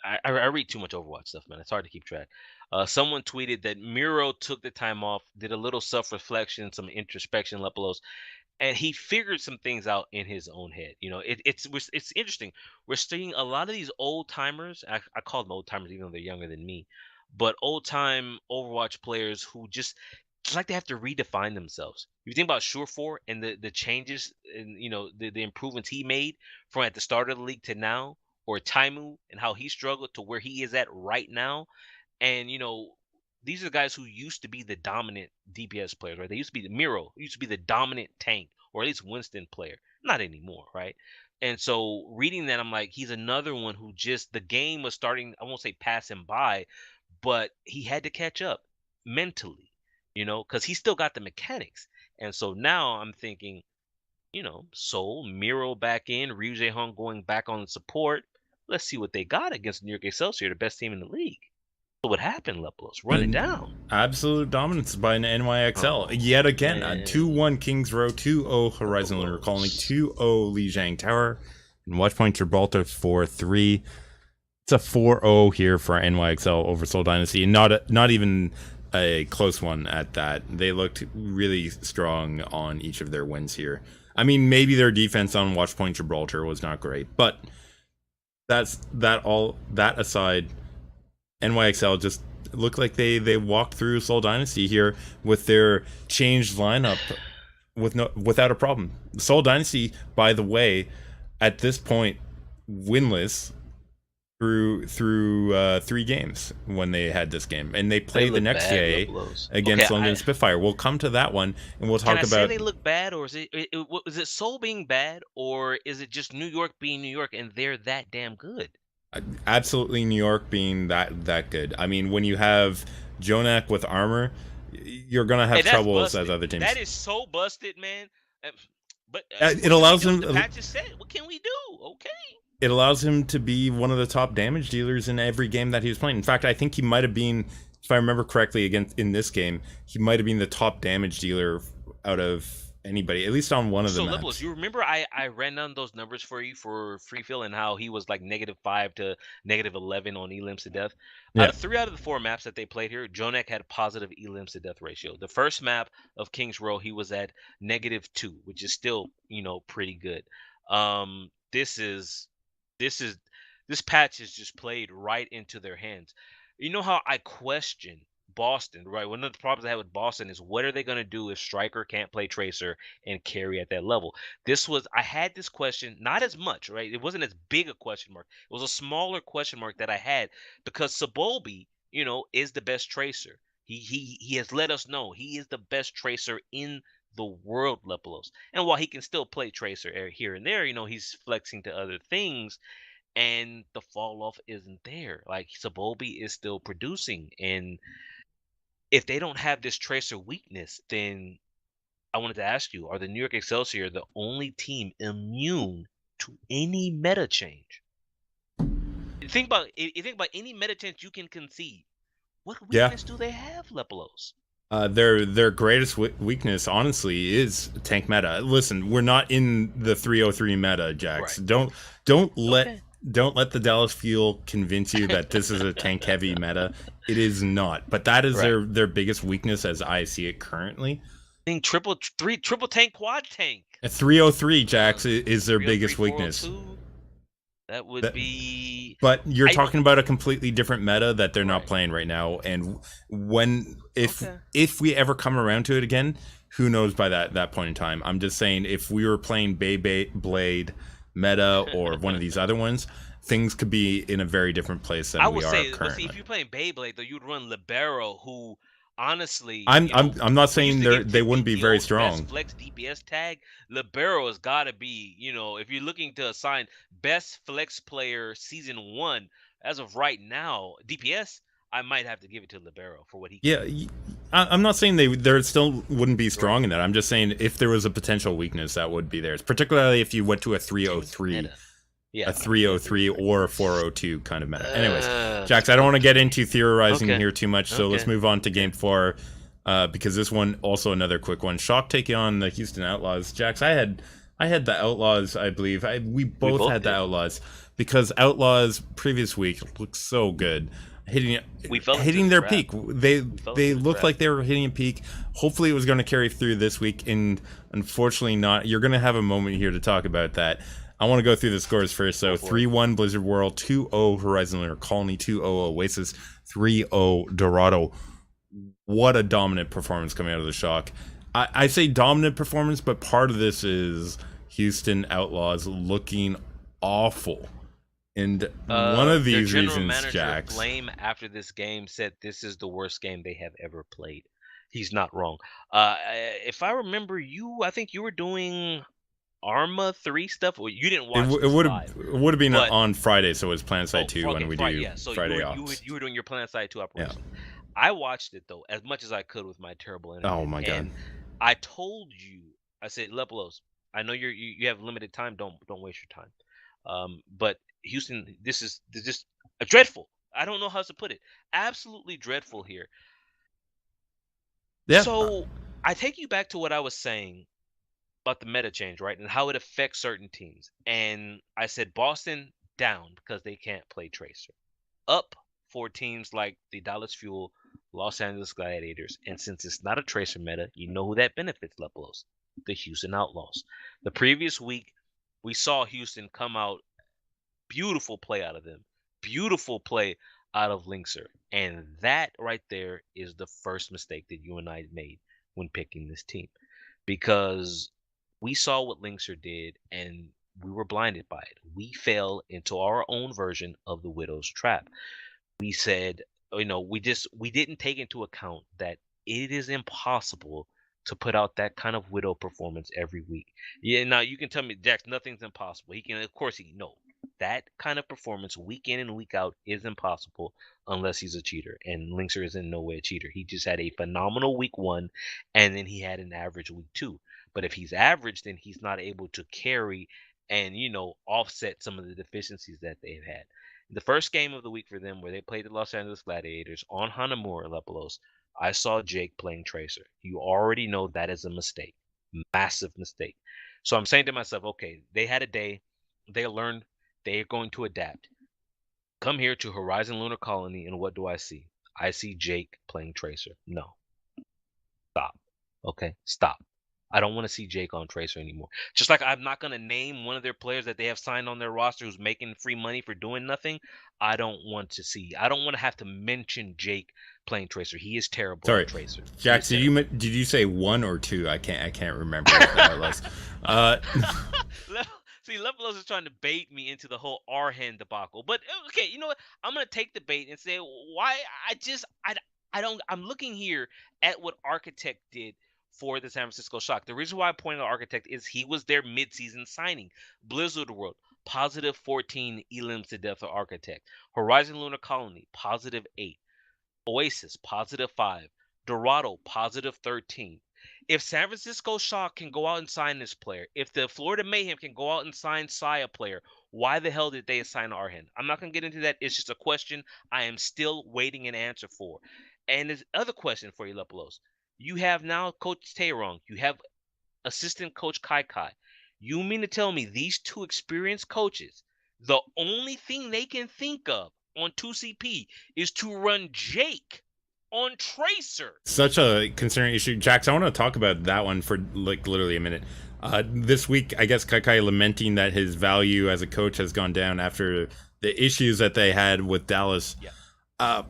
I read too much Overwatch stuff, man. It's hard to keep track. Someone tweeted that Miro took the time off, did a little self reflection, some introspection, Lepolos, and he figured some things out in his own head. You know, it's interesting. We're seeing a lot of these old timers. I call them old timers, even though they're younger than me, but old time Overwatch players who just it's like they have to redefine themselves. You think about Surefour and the changes and the improvements he made from at the start of the league to now, or Taimu and how he struggled to where he is at right now. And these are the guys who used to be the dominant DPS players, right? They used to be the Miro, used to be the dominant tank, or at least Winston player. Not anymore, right? And so reading that, I'm like, he's another one who just the game was starting, I won't say pass him by, but he had to catch up mentally, because he still got the mechanics. And so now I'm thinking, Soul, Miro back in, Ryu Jae-hong going back on support. Let's see what they got against New York Excelsior, the best team in the league. So what happened, Lepolos? Run it down. Absolute dominance by an NYXL. Oh, Yet again, a man. 2-1 Kings Row, 2-0 Horizon Lunar Colony, 2-0 Lijiang Tower, and Watchpoint Gibraltar 4-3. It's a 4-0 here for NYXL over Seoul Dynasty, and not even a close one at that. They looked really strong on each of their wins here. I mean, maybe their defense on Watchpoint Gibraltar was not great, but that aside, NYXL just looked like they walked through Seoul Dynasty here with their changed lineup without a problem. Seoul Dynasty, by the way, at this point, winless through 3 games when they had this game, and they play the next day against London Spitfire. We'll come to that one, and we'll talk about. Say they look bad, or is it Seoul being bad, or is it just New York being New York and they're that damn good? Absolutely, New York being that good. I mean, when you have Jonak with armor, you're gonna have troubles as other teams. That is so busted, man. But it allows him. The patch is set. What can we do? Okay. It allows him to be one of the top damage dealers in every game that he was playing. In fact, I think he might have been, if I remember correctly, in this game, he might have been the top damage dealer out of anybody, at least on one of the maps. So, you remember I ran down those numbers for you for Free Fill and how he was like -5 to -11 on elims to death? Yeah. Out of 3 out of the 4 maps that they played here, Jonek had positive elims to death ratio. The first map of Kings Row, he was at -2, which is still, pretty good. This patch is just played right into their hands. You know how I question Boston, right? One of the problems I have with Boston is what are they going to do if Striker can't play Tracer and carry at that level? I had this question, not as much, right? It wasn't as big a question mark. It was a smaller question mark that I had because Sabolbi, is the best Tracer. He has let us know he is the best Tracer in the world, Lepolos. And while he can still play Tracer here and there, he's flexing to other things, and the fall off isn't there. Like Sabolbi is still producing, and if they don't have this Tracer weakness, then I wanted to ask you: are the New York Excelsior the only team immune to any meta change? You think about any meta change you can conceive. What weakness do they have, Lepolos? Their greatest weakness, honestly, is tank meta. Listen, we're not in the 303 meta, Jax. Right. Don't let the Dallas Fuel convince you that this is a tank heavy meta. It is not. But that is their biggest weakness as I see it currently. I think triple tank, quad tank. A 303, Jax, is their biggest weakness. That would be. But you're talking about a completely different meta that they're not playing right now, and if we ever come around to it again, who knows by that point in time. I'm just saying, if we were playing Beyblade meta or one of these other ones, things could be in a very different place than we are currently. Let's see, if you're playing Beyblade, though, you'd run Libero, who honestly, I'm not we used saying to get they 50 wouldn't be very kills, best strong. flex DPS tag. Libero has got to be, if you're looking to assign best flex player season one, as of right now, DPS, I might have to give it to Libero for what he can Yeah, do. I'm not saying they still wouldn't be Right. strong in that. I'm just saying if there was a potential weakness, that would be theirs. Particularly if you went to Change the meta. a Yeah, I agree. 303 I agree. or a 402 kind of meta. Anyways, Jax, I don't want to get 303. into theorizing Okay. here too much, so let's Okay. move on to Okay. game four, because this one also another quick one. Shock taking on the Houston Outlaws. Jax, I had the Outlaws, I believe. We We both both had the did. Outlaws because Outlaws previous week looked so good. Hitting We fell into hitting the their trap. peak. We fell They into the looked trap. like they were hitting a peak. Hopefully it was going to carry through this week, and unfortunately not. You're going to have a moment here to talk about that. I want to go through the scores first. Go So for it. 3-1 Blizzard World, 2-0 Horizon Lunar Colony, 2-0 Oasis, 3-0 Dorado. What a dominant performance coming out of the Shock. I say dominant performance, but part of this is Houston Outlaws looking awful. And one of Their these general reasons, manager Jax. Flame after this game said this is the worst game they have ever played. He's not wrong. If I remember I think you were doing Arma 3 stuff, or you didn't watch It this live. would have been But on Friday, so it was Plan Side 2 when okay, we Friday, do yeah. So you Friday were you were ops. you were doing your Plan Side 2 Yeah. operation. I watched it though as much as I could with my terrible Oh internet, my god. and I told you, I said, Lepelos, I know you have limited time. Don't waste your time. But Houston, this is just dreadful. I don't know how to put it. Absolutely dreadful here. Yeah. So I take you back to what I was saying about the meta change, right, and how it affects certain teams. And I said Boston down because they can't play Tracer. Up for teams like the Dallas Fuel, Los Angeles Gladiators, and since it's not a Tracer meta, you know who that benefits, Lepelos? The Houston Outlaws. The previous week, we saw Houston come out. Beautiful play out of them. Beautiful play out of Linkser. And that right there is the first mistake that you and I made when picking this team. Because we saw what Linkser did and we were blinded by it. We fell into our own version of the Widow's Trap. We said, we didn't take into account that it is impossible to put out that kind of Widow performance every week. Yeah, now you can tell me, Jax, nothing's impossible. He can, of course, no. That kind of performance week in and week out is impossible unless he's a cheater. And Linkser is in no way a cheater. He just had a phenomenal week one, and then he had an average week two. But if he's average, then he's not able to carry and offset some of the deficiencies that they've had. The first game of the week for them, where they played the Los Angeles Gladiators on Hanamura, Lepelos, I saw Jake playing Tracer. You already know that is a mistake, massive mistake. So I'm saying to myself, okay, they had a day, they learned, they're going to adapt. Come here to Horizon Lunar Colony, and what do I see? I see Jake playing Tracer. No, stop. Okay, stop. I don't want to see Jake on Tracer anymore. Just like I'm not going to name one of their players that they have signed on their roster who's making free money for doing nothing. I don't want to have to mention Jake playing Tracer. He is terrible Sorry, at Tracer. Jax. Did you say 1 or 2? I can't remember what that was. See, Levelos is trying to bait me into the whole Arhen debacle. But okay, you know what? I'm gonna take the bait and say why I don't. I'm looking here at what Architect did for the San Francisco Shock. The reason why I pointed out Architect is he was their midseason signing. Blizzard World, positive 14 elims to death of Architect. Horizon Lunar Colony, positive 8. Oasis, positive 5. Dorado, positive 13. If San Francisco Shock can go out and sign this player, if the Florida Mayhem can go out and sign Saya player, why the hell did they assign Arhen? I'm not going to get into that. It's just a question I am still waiting an answer for. And there's other question for you, Lepelos. You have now Coach Taerong. You have assistant coach Kai Kai. You mean to tell me these two experienced coaches, the only thing they can think of on 2CP is to run Jake on Tracer? Such a concerning issue, Jax. I want to talk about that one for like literally a minute. This week, I guess Kai lamenting that his value as a coach has gone down after the issues that they had with Dallas. Yeah.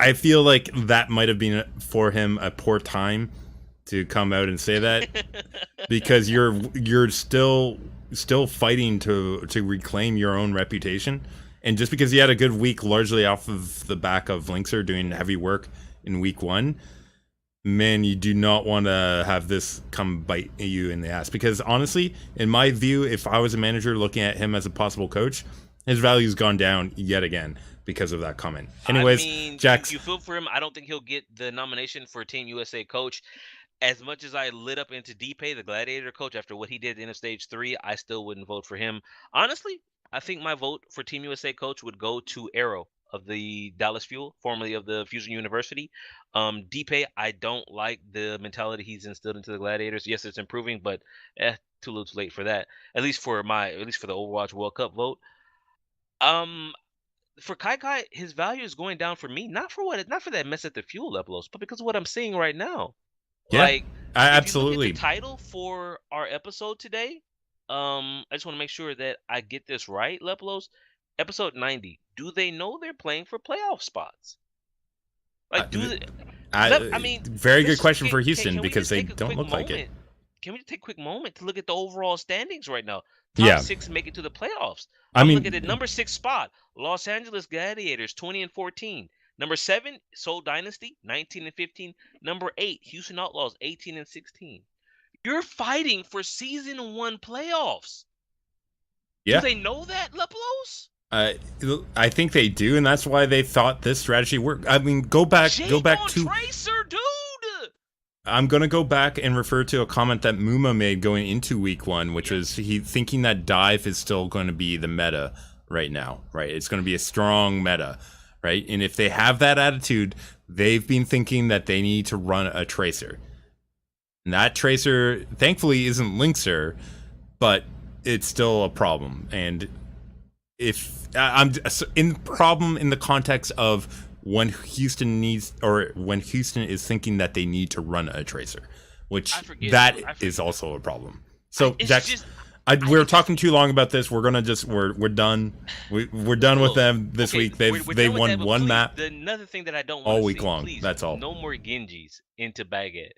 I feel like that might have been for him a poor time to come out and say that because you're still fighting to reclaim your own reputation, and just because he had a good week largely off of the back of Linkser doing heavy work in week one, man, you do not want to have this come bite you in the ass. Because honestly, in my view, if I was a manager looking at him as a possible coach, his value's gone down yet again because of that comment. I Anyways, mean, Jax, you feel for him. I don't think he'll get the nomination for Team USA coach. As much as I lit up into Deepay, the Gladiator coach, after what he did in Stage 3, I still wouldn't vote for him. Honestly, I think my vote for Team USA coach would go to Arrow of the Dallas Fuel, formerly of the Fusion University. Deepay, I don't like the mentality he's instilled into the Gladiators. Yes, it's improving, but too little too late for that. At least for the Overwatch World Cup vote. Um, for Kai, his value is going down for me, not for that mess at the fuel levels, but because of what I'm seeing right now. yeah, Like, if you look at the absolutely. title for our episode today, I just want to make sure that I get this right, Leplos. Episode 90. Do they know they're playing for playoff spots? Uh, Like, do they, I mean, Very good let's just question for Houston can we because just they take a don't quick look like it. moment? Can we just take a quick moment to look at the overall standings right now? Top Yeah, six make it to the playoffs. I I'm looking at mean, number 6 spot, Los Angeles Gladiators, 20 and 14. Number 7, Seoul Dynasty, 19 and 15. Number 8, Houston Outlaws, 18 and 16. You're fighting for season 1 playoffs. Do yeah. they know that, Leplos? Uh, I think they do, and that's why they thought this strategy worked. I mean, go back Jake on to. Tracer, dude. I'm gonna go back and refer to a comment that Muma made going into week 1, which was he thinking that dive is still going to be the meta right now. Right, it's going to be a strong meta, right? And if they have that attitude, they've been thinking that they need to run a tracer. And that tracer, thankfully, isn't Linkser, but it's still a problem. And if I'm in problem in the context of when Houston needs or when Houston is thinking that they need to run a tracer, which that is also a problem. So Jax, we're talking too long about this. We're gonna just we're done. We're done with them this week. They won one map. Another thing that I don't want all to week see, long. please, That's all. no more Genjis into Baguette.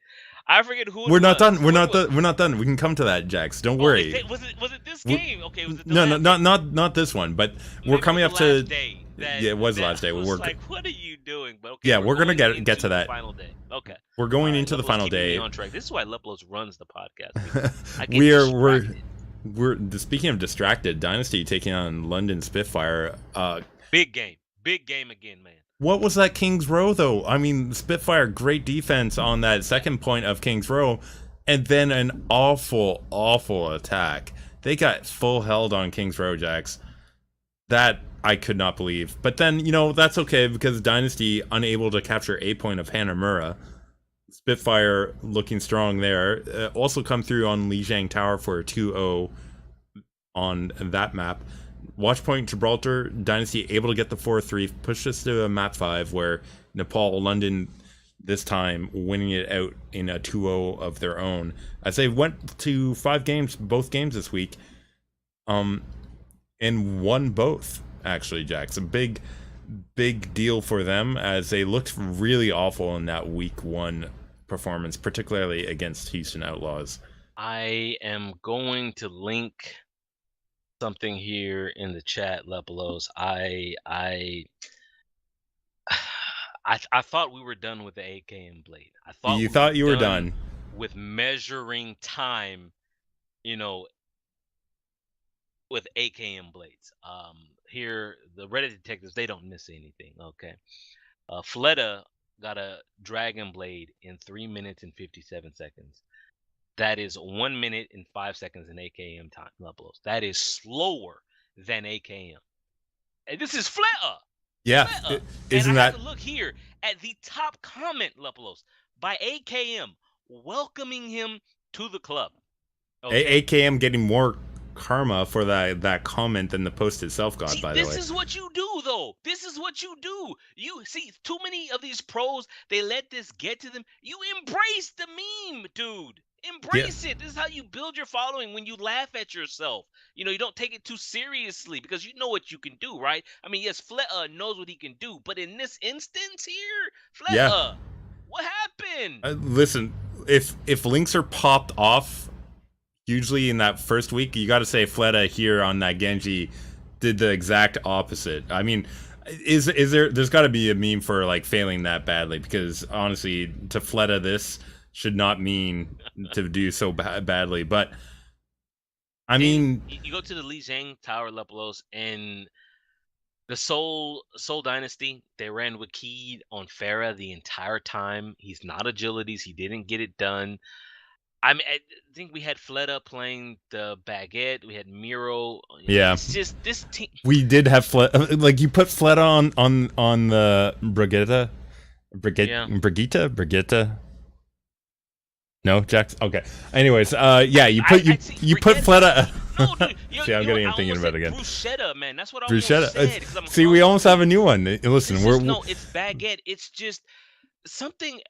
I forget who it We're not was. done. We're not done. We can come to that, Jax. Don't worry. Was it this game? Okay, was it the no, last not this one. But we're maybe coming it up was the to. last day Yeah, it was the last day. I was We're like, what are you doing? But okay, yeah, we're gonna going get to into that the final day. Okay, We're going All right, into the Leplos final keeping me day. on track. This is why Leplos runs the podcast. I get we're speaking of distracted. Dynasty taking on London Spitfire. big game again, man. What was that Kings Row though? I mean, Spitfire great defense on that second point of Kings Row, and then an awful attack. They got full held on Kings Row, Jax. That I could not believe. But then, that's okay because Dynasty unable to capture a point of Hanamura. Spitfire looking strong there. Also come through on Lijiang Tower for a 2-0 on that map. Watchpoint Gibraltar, Dynasty able to get the 4-3, pushed us to a map 5 where Nepal, London this time winning it out in a 2-0 of their own. As they went to 5 games, both games this week, and won both, actually, Jax. A big deal for them as they looked really awful in that week 1 performance, particularly against Houston Outlaws. I am going to link something here in the chat, Lepelos. I thought we were done with the AKM blade. I thought you thought you were done with measuring time, with AKM blades. Here the Reddit detectives, they don't miss anything. Okay. Fleta got a dragon blade in 3 minutes and 57 seconds. That is 1 minute and 5 seconds in AKM time levels. That is slower than AKM. And this is Fleta. Yeah. Fleta. Isn't and I that have to look here at the top comment, Lepelos, by AKM, welcoming him to the club. Okay. AKM getting more karma for that comment than the post itself got. By the way, this is what you do, though. This is what you do. You see, too many of these pros, they let this get to them. You embrace the meme, dude. Embrace it. This is how you build your following, when you laugh at yourself. You don't take it too seriously because you know what you can do, right? I mean, yes, Fleta knows what he can do, but in this instance here, Fleta, what happened? Listen, if links are popped off hugely in that first week, you got to say Fleta here on that Genji did the exact opposite. I mean, Is there? There's got to be a meme for like failing that badly, because honestly, to Fleta this should not mean to do so badly. But I Then mean, you go to the Li Zhang Tower Lepelos and the Soul Dynasty. They ran with Keed on Farah the entire time. He's not agilities. He didn't get it done. I think we had Fleta playing the Baguette. We had Miro. yeah, It's just this team. we did have like you put Fleta on the Yeah. Brigitte. No, Jax. Okay. Anyways, yeah, I see you put Brigitte. Fleta. No, dude. See, I'm getting I him thinking almost about said it again. bruschetta, man. That's what I almost Bruschetta. said because I'm See, we almost have a hungry. new one. But Listen, it's just no. It's baguette. It's just something.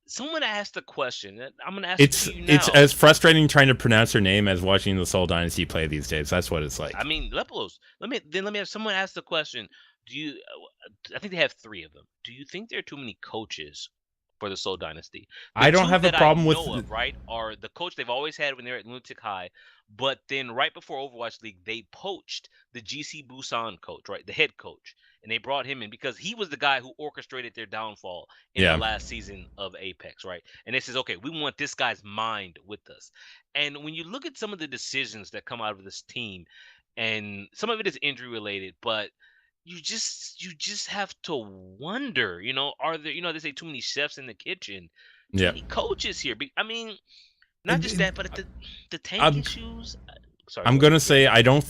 Someone asked a question. I'm gonna ask it to you it's now. as frustrating trying to pronounce her name as watching the Soul Dynasty play these days. That's what it's I like. mean, Lepelos. Let me have someone ask the question. Do you? I think they have three of them. Do you think there are too many coaches for the Soul Dynasty? The I don't two have a that I problem with. know of, right, are the coach they've always had when they're at Lunatic High, but then right before Overwatch League, they poached the GC Busan coach, right, the head coach, and they brought him in because he was the guy who orchestrated their downfall in the Yeah, last season of Apex, right? And they says, okay, we want this guy's mind with us. And when you look at some of the decisions that come out of this team, and some of it is injury related, but you just have to wonder, are there, they say too many chefs in the kitchen, too yeah. many coaches here. I mean, not just It- that, but the tank I'm issues. Sorry, I'm go ahead. gonna say I don't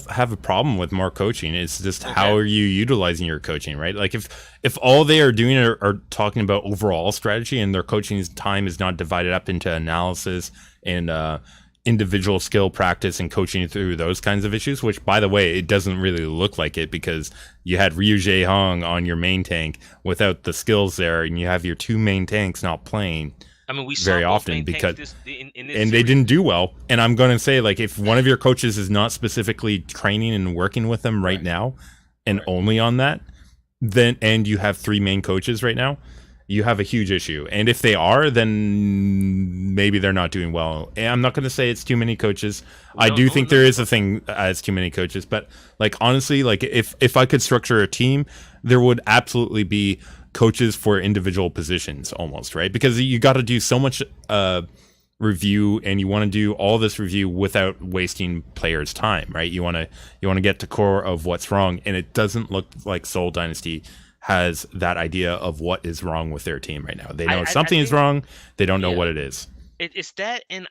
have a problem with more coaching. It's just how Okay. are you utilizing your coaching, right? Like if all they are doing are talking about overall strategy and their coaching time is not divided up into analysis and individual skill practice and coaching through those kinds of issues, which by the way, it doesn't really look like it because you had Ryu Jae Hong on your main tank without the skills there, and you have your two main tanks not playing I mean, we saw very both often main tanks because in this and they series. didn't do well. And I'm going to say, like, if one of your coaches is not specifically training and working with them right Right. now and Right. only on that, then and you have three main coaches right now, you have a huge issue. And if they are, then maybe they're not doing well. And I'm not going to say it's too many coaches. We I don't do know. think there is a thing as too many coaches, but like honestly, like if I could structure a team, there would absolutely be coaches for individual positions almost, right? Because you got to do so much review and you want to do all this review without wasting players' time, right? You want to get to core of what's wrong, and it doesn't look like Soul Dynasty has that idea of what is wrong with their team right now. They know I something is think, wrong, they don't know yeah. what it is. It's that, and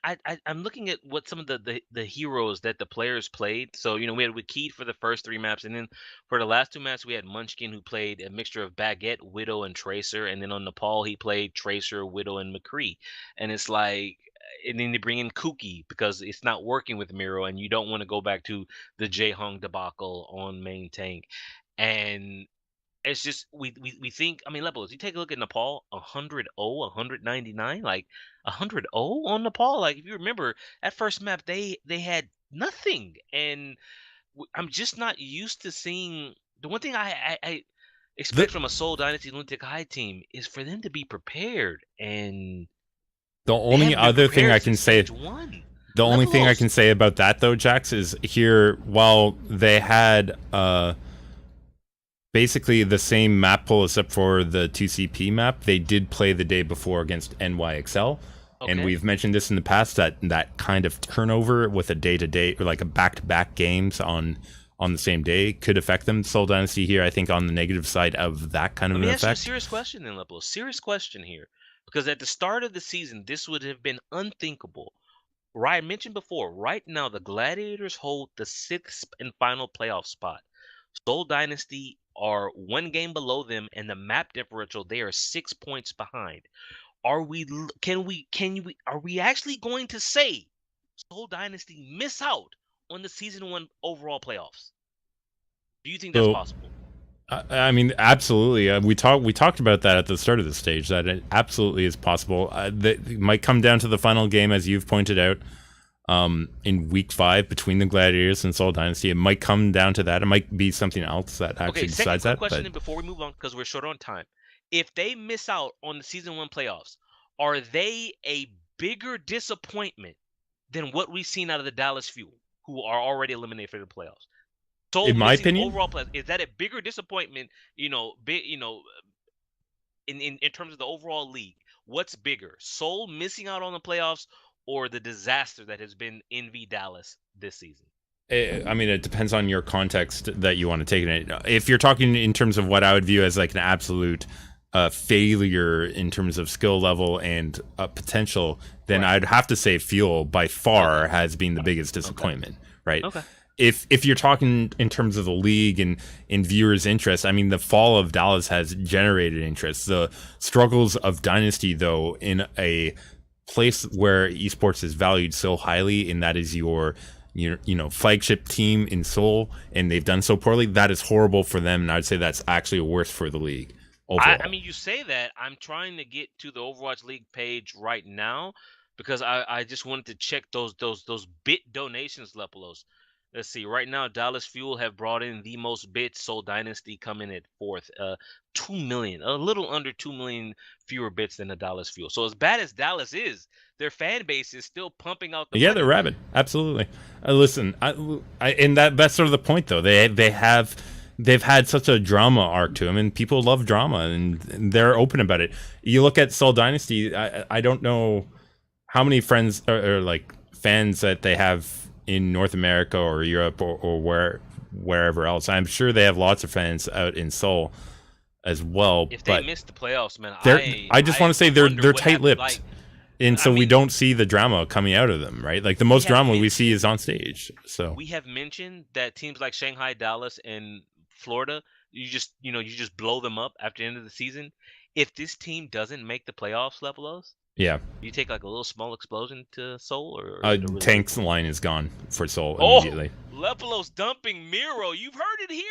I'm looking at what some of the heroes that the players played. So we had Wakid for the first three maps, and then for the last two maps we had Munchkin, who played a mixture of Baguette, Widow, and Tracer, and then on Nepal he played Tracer, Widow, and McCree. And it's like, and then they bring in Kuki because it's not working with Miro, and you don't want to go back to the Jae Hong debacle on main tank, and it's just we think. I mean, Lepos, you take a look at Nepal, 100-0, 199, like 100-0 on Nepal. Like if you remember that first map, they had nothing, and I'm just not used to seeing. The one thing I The expect from a Seoul Dynasty Lunatic High team is for them to be prepared, and the they only haven't been other thing prepared I can since say stage one. the only thing I Lepelos. can say about that though, Jax, is here while they had basically the same map pool except for the 2CP map, they did play the day before against NYXL. And Okay. we've mentioned this in the past that kind of turnover with a day-to-day or like a back-to-back games on the same day could affect them. Soul Dynasty here, I think, on the negative side of that kind of Let an me ask you a effect. serious question then, Lepo. Serious question here. Because at the start of the season, this would have been unthinkable. Right, I mentioned before, right now the Gladiators hold the sixth and final playoff spot. Seoul Dynasty are one game below them, and the map differential, they are 6 points behind. Are we actually going to say Seoul Dynasty miss out on the season one overall playoffs? Do you think that's So possible? I mean, absolutely. We talked about that at the start of the stage. That it absolutely is possible. That it might come down to the final game, as you've pointed out, in week 5 between the Gladiators and Soul Dynasty. It might come down to that. It might be something else that Okay, actually second decides quick that. question But then before we move on, because we're short on time. If they miss out on the season one playoffs, are they a bigger disappointment than what we've seen out of the Dallas Fuel, who are already eliminated for the playoffs? Soul in my missing opinion. overall playoffs, is that a bigger disappointment? In terms of the overall league, what's bigger, Soul missing out on the playoffs or the disaster that has been NV Dallas this season? I mean, it depends on your context that you want to take it in. If you're talking in terms of what I would view as like an absolute failure in terms of skill level and potential, then Right. I'd have to say Fuel by far Okay. has been the biggest Okay. disappointment, right? Okay. If you're talking in terms of the league and in viewers' interest, I mean, the fall of Dallas has generated interest. The struggles of Dynasty, though, in a place where esports is valued so highly, and that is your flagship team in Seoul, and they've done so poorly, that is horrible for them, and I'd say that's actually worse for the league I overall. mean, you say that. I'm trying to get to the Overwatch League page right now because I just wanted to check those bit donations, Lepelos. Let's see. Right now, Dallas Fuel have brought in the most bits. Soul Dynasty coming at fourth. 2 million, a little under 2 million fewer bits than the Dallas Fuel. So as bad as Dallas is, their fan base is still pumping out the Yeah, they're money. rabid. Absolutely. Listen, and that's sort of the point, though. They've had such a drama arc to them, and people love drama, and they're open about it. You look at Soul Dynasty. I don't know how many friends or like fans that they have in North America or Europe or wherever else. I'm sure they have lots of fans out in Seoul as well, If they but miss the playoffs, man, they're. I just want to I say they're wonder they're what happened. tight-lipped, Like, and I so we mean, don't see the drama coming out of them, right? Like the we most have drama we see is mentioned on stage. So we have mentioned that teams like Shanghai, Dallas, and Florida, you just blow them up after the end of the season. If this team doesn't make the playoffs, Levelos, yeah, you take like a little small explosion to Seoul, or is it a really big Tank's one? line is gone for Seoul Oh, immediately. Lepelos dumping Miro. You've heard it here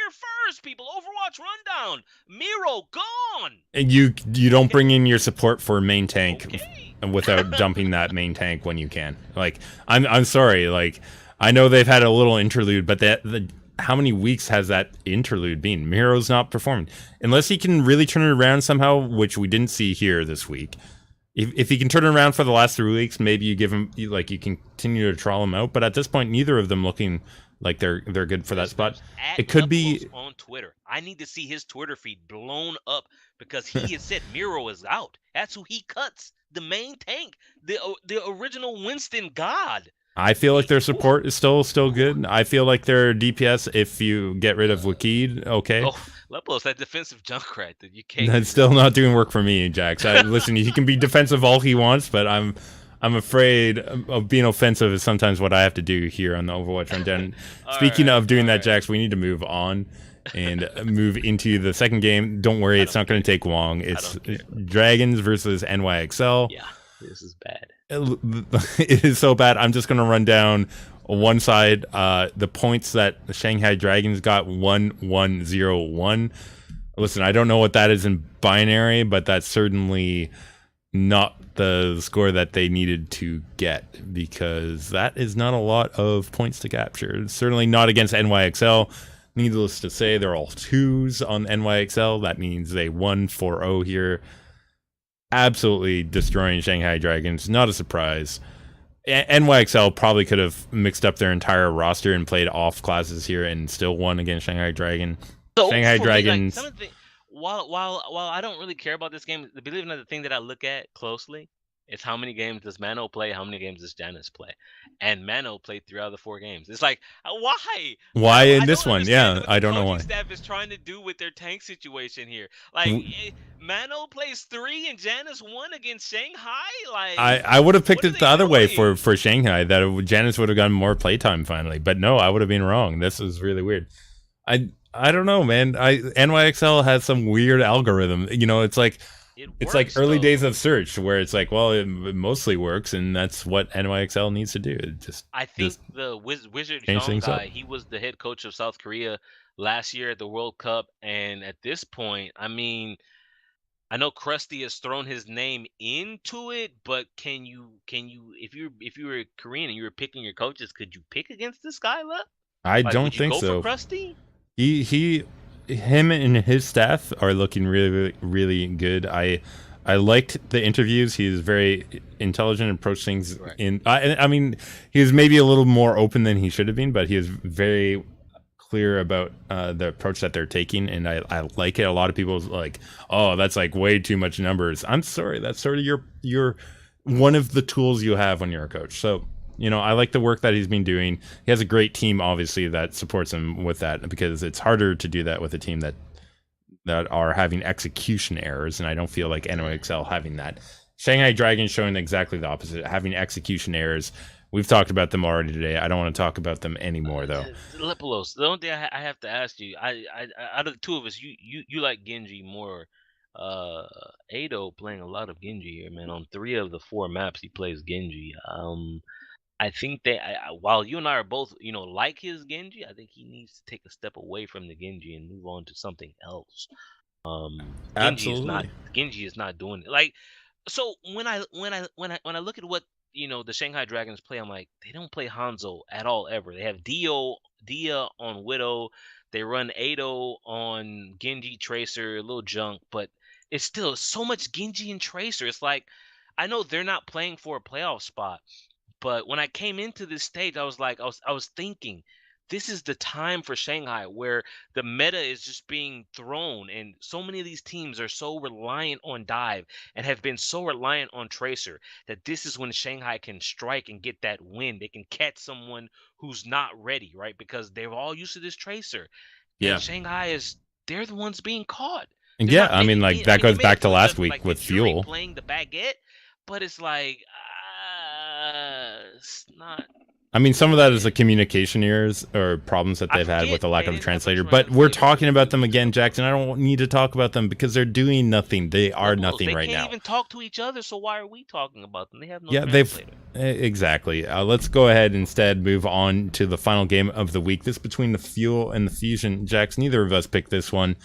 first, people. Overwatch Rundown. Miro gone. And you don't Okay. bring in your support for main tank Okay. without dumping that main tank when you can. Like I'm sorry. Like I know they've had a little interlude, but how many weeks has that interlude been? Miro's not performing unless he can really turn it around somehow, which we didn't see here this week. If he can turn it around for the last 3 weeks, maybe you give him like you continue to trial him out. But at this point, neither of them looking like they're good for that spot. Listeners, at It could Lepelos be. on Twitter. I need to see his Twitter feed blown up because he has said Miro is out. That's who he cuts. The main tank, the original Winston God. I feel like He, their whew, support is still whew. good. I feel like their DPS, if you get rid of Wakid, okay. Oh, Lepelos, that defensive Junkrat that you can't get That's rid still of. not doing work for me, Jax. Listen, he can be defensive all he wants, but I'm afraid of being offensive is sometimes what I have to do here on the Overwatch Rundown. All Speaking right, of doing all that, right. Jax, we need to move on and move into the second game. Don't worry, I it's don't not going care. to take long. I It's don't care. Dragons versus NYXL. Yeah, this is bad. It is so bad. I'm just going to run down one side. The points that the Shanghai Dragons got 1-1-0-1. Listen, I don't know what that is in binary, but that's certainly not the score that they needed to get because that is not a lot of points to capture. It's certainly not against NYXL. Needless to say, they're all twos on NYXL. That means they won 4-0 here. Absolutely destroying Shanghai Dragons. Not a surprise. NYXL probably could have mixed up their entire roster and played off classes here and still won against Shanghai Dragon. So Shanghai for me, like some Dragons. of the while I don't really care about this game, believe it or not, the thing that I look at closely is how many games does Mano play, how many games does Janice play, and Mano played 3 out of the 4 games. It's like why? Why in I this don't one? understand Yeah, what I the don't know coaching why. staff is trying to do with their tank situation here. Like Mano plays 3 and Janice 1 against Shanghai. Like I would have picked what are it the they other way doing? for Shanghai that Janice would have gotten more playtime finally, but no, I would have been wrong. This is really weird. I don't know, man. NYXL has some weird algorithm. It It's like works early days though. of search where it's like, well, it mostly works, and that's what NYXL needs to do. I think Just the Wizard change Zhang things up. guy, he was the head coach of South Korea last year at the World Cup, and at this point, I mean, I know Krusty has thrown his name into it, but can you if you were Korean and you were picking your coaches, could you pick against this guy, Lep? I Like, don't would you think go for so. Krusty? Him and his staff are looking really, really good. I liked the interviews. He's very intelligent, approach things Right. I mean, he was maybe a little more open than he should have been, but he was very clear about the approach that they're taking, and I like it. A lot of people like, oh, that's like way too much numbers. I'm sorry, that's sort of your one of the tools you have when you're a coach. So I like the work that he's been doing. He has a great team, obviously, that supports him with that, because it's harder to do that with a team that are having execution errors, and I don't feel like NOXL having that. Shanghai Dragons showing exactly the opposite, having execution errors. We've talked about them already today. I don't want to talk about them anymore, though. Lipolos, the only thing I have to ask you, out of the two of us, you like Genji more. Uh, Ado playing a lot of Genji here, man. On 3 of the 4 maps, he plays Genji. I think that while you and I are both, like his Genji, I think he needs to take a step away from the Genji and move on to something else. Absolutely. Genji is not doing it. Like, so when I look at what the Shanghai Dragons play, I'm like, they don't play Hanzo at all ever. They have Dia on Widow. They run Ado on Genji Tracer, a little junk, but it's still so much Genji and Tracer. It's like, I know they're not playing for a playoff spot, but when I came into this stage, I was like, I was thinking, this is the time for Shanghai where the meta is just being thrown, and so many of these teams are so reliant on dive and have been so reliant on Tracer that this is when Shanghai can strike and get that win. They can catch someone who's not ready, right? Because they're all used to this Tracer, and Yeah. they're the ones being caught. And They're yeah, not I mean, many. like I that mean, they goes made a back to few last adjustments, week like the with Fury Fuel. playing the baguette, but it's like, it's not I mean, some of that is the good. communication errors or problems that I they've had with forget the lack they of a didn't have a translator. But we're translator for talking about them 2 weeks again, ago. Jackson. I don't need to talk about them because they're doing nothing. They are Levels, nothing they right can't now. even talk to each other, so why are we talking about them? They have no Yeah, they've translator. exactly. Let's go ahead instead move on to the final game of the week. This between the Fuel and the Fusion. Jax, neither of us picked this one.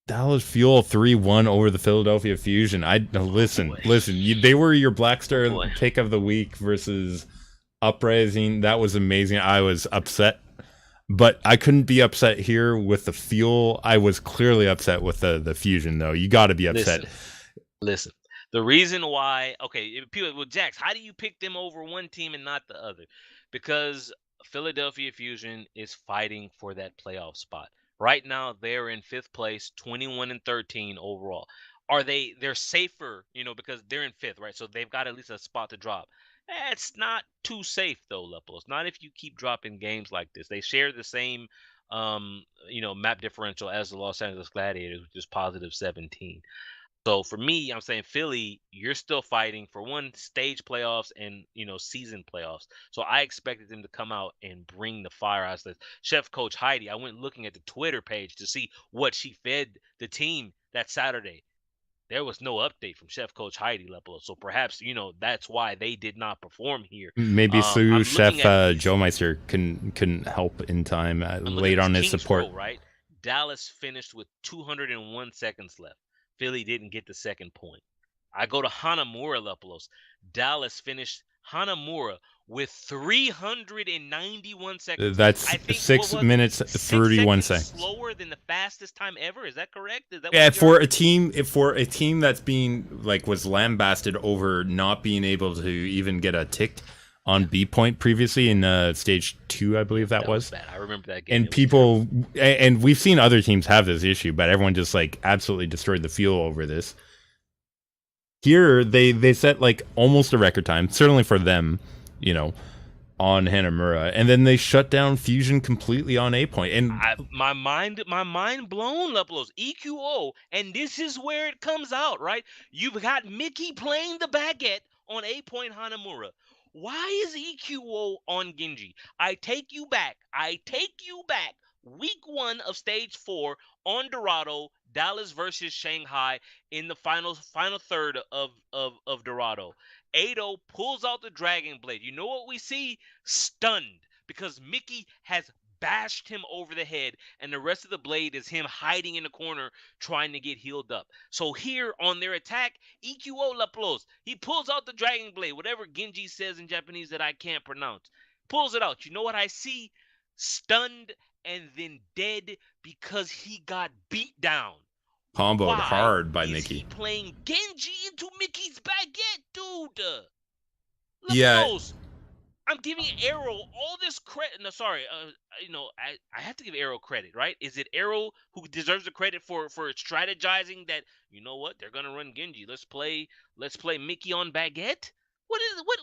Dallas Fuel 3-1 over the Philadelphia Fusion. Listen. They were your Black Oh Star boy. pick of the week versus Uprising. That was amazing. I was upset, but I couldn't be upset here with the Fuel. I was clearly upset with the Fusion, though. You got to be upset. Listen. The reason why, okay, people, well, Jax, how do you pick them over one team and not the other? Because Philadelphia Fusion is fighting for that playoff spot. Right now, they're in 5th place, 21-13 overall. They're safer, because they're in 5th, right? So they've got at least a spot to drop. It's not too safe though, Lepos. Not if you keep dropping games like this. They share the same map differential as the Los Angeles Gladiators, which is positive 17. So for me, I'm saying Philly, you're still fighting for one stage playoffs and season playoffs. So I expected them to come out and bring the fire. I said, Chef Coach Heidi, I went looking at the Twitter page to see what she fed the team that Saturday. There was no update from Chef Coach Heidi Lepolo. So perhaps, that's why they did not perform here. Maybe I'm Chef looking at Joe these Meister can help in time I'm looking at late this on his Kings support. Row, right? Dallas finished with 201 seconds left. Philly didn't get the second point. I go to Hanamura Lepolos. Dallas finished Hanamura with 391 seconds. That's I think, what 6 was it? minutes 6 31 seconds seconds. slower than the fastest time ever. Is that correct? Is that what Yeah, we heard? for a team that's being was lambasted over not being able to even get a tick on B point previously in stage 2, I believe that was. Bad. I remember that game. And people and we've seen other teams have this issue, but everyone just absolutely destroyed the fuel over this. Here they set almost a record time, certainly for them, on Hanamura, and then they shut down Fusion completely on A point. And my mind blown, Leplos. EQO, and this is where it comes out, right? You've got Mickey playing the baguette on A point Hanamura. Why is EQO on Genji? I take you back. Week 1 of stage 4 on Dorado, Dallas versus Shanghai in the final third of Dorado. Ado pulls out the Dragon Blade. You know what we see? Stunned, because Mickey has bashed him over the head, and the rest of the blade is him hiding in the corner trying to get healed up. So here on their attack, EQO Laplos, he pulls out the Dragon Blade, whatever Genji says in Japanese that I can't pronounce. Pulls it out. You know what I see? Stunned and then dead because he got beat down. comboed Why hard by is Mickey. he playing Genji into Mickey's baguette, dude? Yeah. Laplos, I'm giving Arrow all this credit. No, sorry. I have to give Arrow credit, right? Is it Arrow who deserves the credit for strategizing that? You know what? They're gonna run Genji. Let's play Mickey on Baguette. What is what?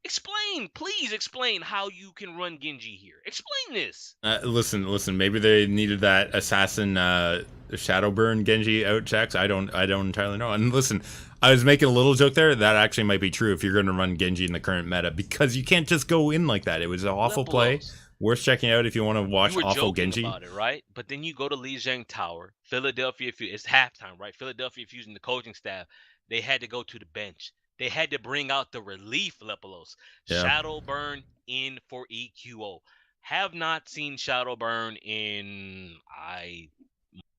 Explain, please explain how you can run Genji here. Explain this. Listen. Maybe they needed that assassin Shadowburn Genji out checks. I don't entirely know. And listen, I was making a little joke there. That actually might be true if you're going to run Genji in the current meta because you can't just go in like that. It was an awful play. Lepelos. Worth checking out if you want to You watch were awful joking Genji. about it, right? But then you go to Lijiang Tower, Philadelphia. It's halftime, right? Philadelphia Fusion, the coaching staff, they had to go to the bench. They had to bring out the relief Lepelos. Yeah. Shadowburn in for EQO. Have not seen Shadowburn in He,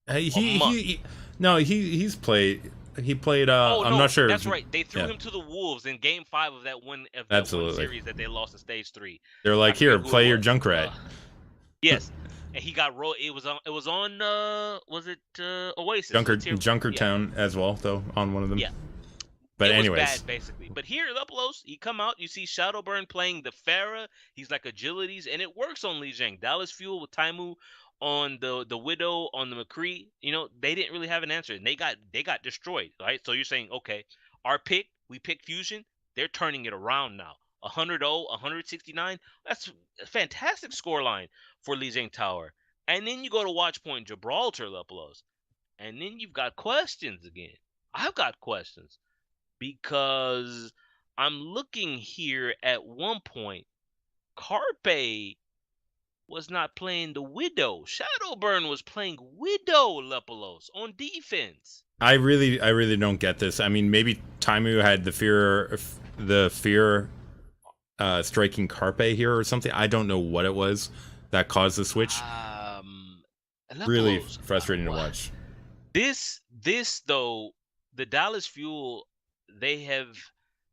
a he, month. he no, he's played. He played. Oh I'm no, not sure. that's right. They threw Yeah, him to the wolves in Game 5 of that one absolutely. series that they lost in Stage 3. They're I like, here, forget who it play your was. Junkrat. Yes, and he got rolled. It was on. Was it Oasis? Yeah, Junkertown as well, though, on one of them. yeah. But It was anyways, bad, basically. But here, Lupulos, you come out, you see Shadowburn playing the Pharah. He's like agilities, and it works on Li Jiang. Dallas Fuel with Taimu on the Widow on the McCree. They didn't really have an answer, and they got destroyed. Right. So you're saying, okay, we picked Fusion. They're turning it around now. 100-0, 169. That's a fantastic scoreline for Li Jiang Tower. And then you go to Watch Point Gibraltar, Lupulos, and then you've got questions again. I've got questions because I'm looking here at one point. Carpe was not playing the Widow. Shadowburn was playing Widow Lepelos on defense. I really don't get this. I mean, maybe Taimu had the fear striking Carpe here or something. I don't know what it was that caused the switch. Um, Really Lepelos. frustrating to watch. This though, the Dallas Fuel, they have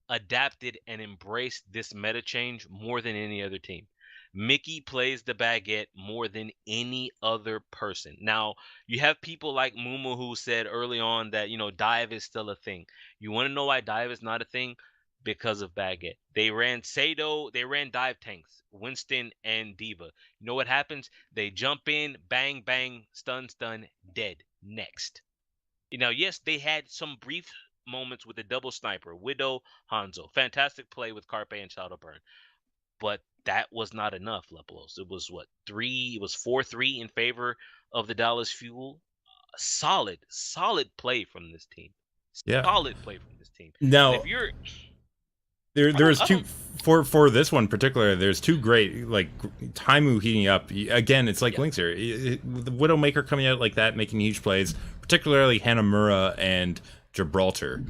adapted and embraced this meta change more than any other team. Mickey plays the baguette more than any other person. Now, you have people like Mumu who said early on that, dive is still a thing. You want to know why dive is not a thing? Because of baguette. They ran Sado, they ran dive tanks, Winston and Diva. You know what happens? They jump in, bang, bang, stun, stun, dead. Next. Yes, they had some brief moments with the double sniper, Widow, Hanzo. Fantastic play with Carpe and Shadowburn. But that was not enough, Lepelos. It was what, three? It was 4-3 in favor of the Dallas Fuel. Solid, solid play from this team. Yeah. Solid play from this team. And if Now, you're, I there's don't, I two don't, for this one particular. There's two great like Taimu heating up again. It's like yeah, Links here. The Widowmaker coming out like that, making huge plays, particularly Hanamura and Gibraltar.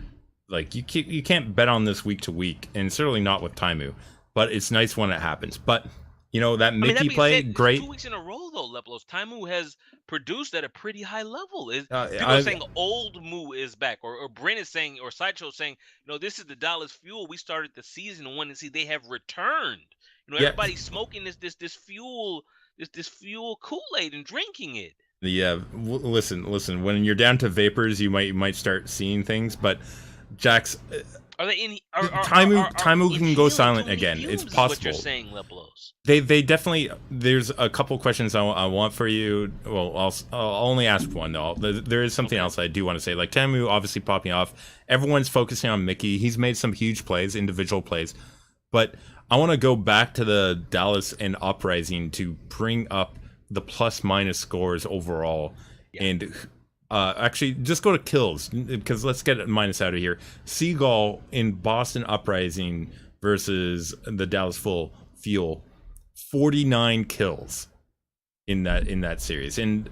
Like you can't bet on this week to week, and certainly not with Taimu. But it's nice when it happens. But that I mean, that Mickey being play, said, it's great. 2 weeks in a row though, Lepelos. Taimu has produced at a pretty high level. Is People are I saying old Mu is back, or Brent is saying, or Sideshow saying, this is the Dallas Fuel. We started the season one and see they have returned. yeah. Everybody's smoking this fuel, this fuel Kool-Aid and drinking it. Yeah, listen. When you're down to vapors, you might start seeing things. But Jax, Are they in? Are we Taimu can go inhaling too silent many again. It's fumes? Is what you're possible. saying, Lepelos? They definitely. There's a couple questions I want for you. Well, I'll only ask one though. There is something Okay. else I do want to say. Like Taimu obviously popping off. Everyone's focusing on Mickey. He's made some huge plays, individual plays, but I want to go back to the Dallas and Uprising to bring up the plus minus scores overall, Yeah. and actually just go to kills because let's get a minus out of here. Seagull in Boston Uprising versus the Dallas Fuel, 49 kills in that series, and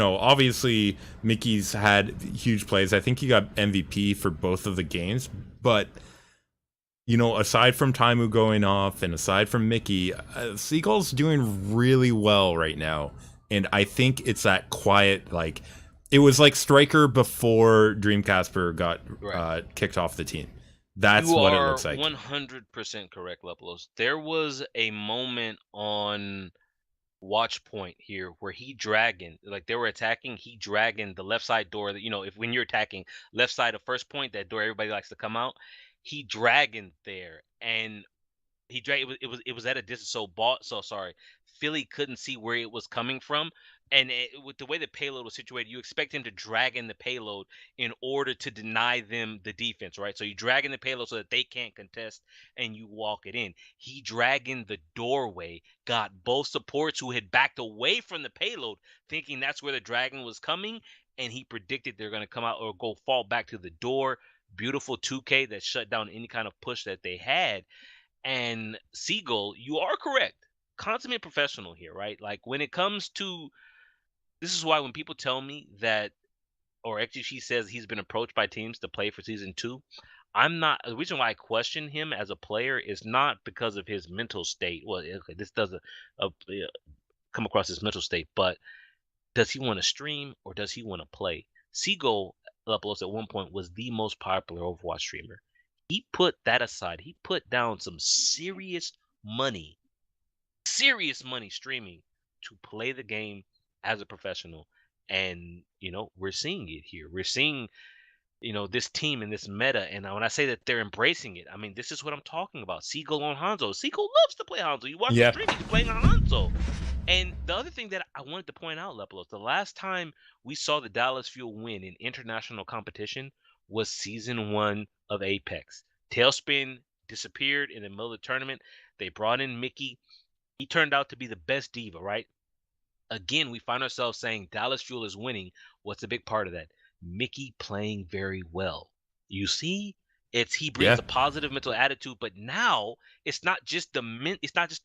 obviously Mickey's had huge plays. I think he got MVP for both of the games, but aside from Taimu going off and aside from Mickey, Seagull's doing really well right now. And I think it's that quiet, like, it was like Striker before Dreamcasper got Right. kicked off the team. That's You what it are looks like. 100% correct, Lepelos. There was a moment on Watch Point here where he dragging, like they were attacking, he dragging the left side door that, if when you're attacking left side of first point, that door everybody likes to come out, he dragging there. And He dragged it was at a distance, so ball so sorry. Philly couldn't see where it was coming from, and with the way the payload was situated, you expect him to drag in the payload in order to deny them the defense, right? So you drag in the payload so that they can't contest, and you walk it in. He dragged in the doorway, got both supports who had backed away from the payload, thinking that's where the dragon was coming, and he predicted they're going to come out or go fall back to the door. Beautiful 2K that shut down any kind of push that they had. And Siegel, you are correct. Consummate professional here, right? Like when it comes to this is why when people tell me that, or actually she says he's been approached by teams to play for season two, I'm not. The reason why I question him as a player is not because of his mental state. Well, okay, this doesn't come across his mental state, but does he want to stream or does he want to play? Siegel Uploads at one point was the most popular Overwatch streamer. He put that aside. He put down some serious money streaming to play the game as a professional. And, we're seeing it here. We're seeing, this team and this meta. And when I say that they're embracing it, I mean, this is what I'm talking about. Seagull on Hanzo. Seagull loves to play Hanzo. You watch him Yeah. stream, he's playing on Hanzo. And the other thing that I wanted to point out, Lepelos, the last time we saw the Dallas Fuel win in international competition was season one of Apex. Tailspin disappeared in the middle of the tournament. They brought in Mickey. He turned out to be the best diva, right? Again, we find ourselves saying Dallas Fuel is winning. What's a big part of that? Mickey playing very well. You see, he brings Yeah. a positive mental attitude, but now it's not just the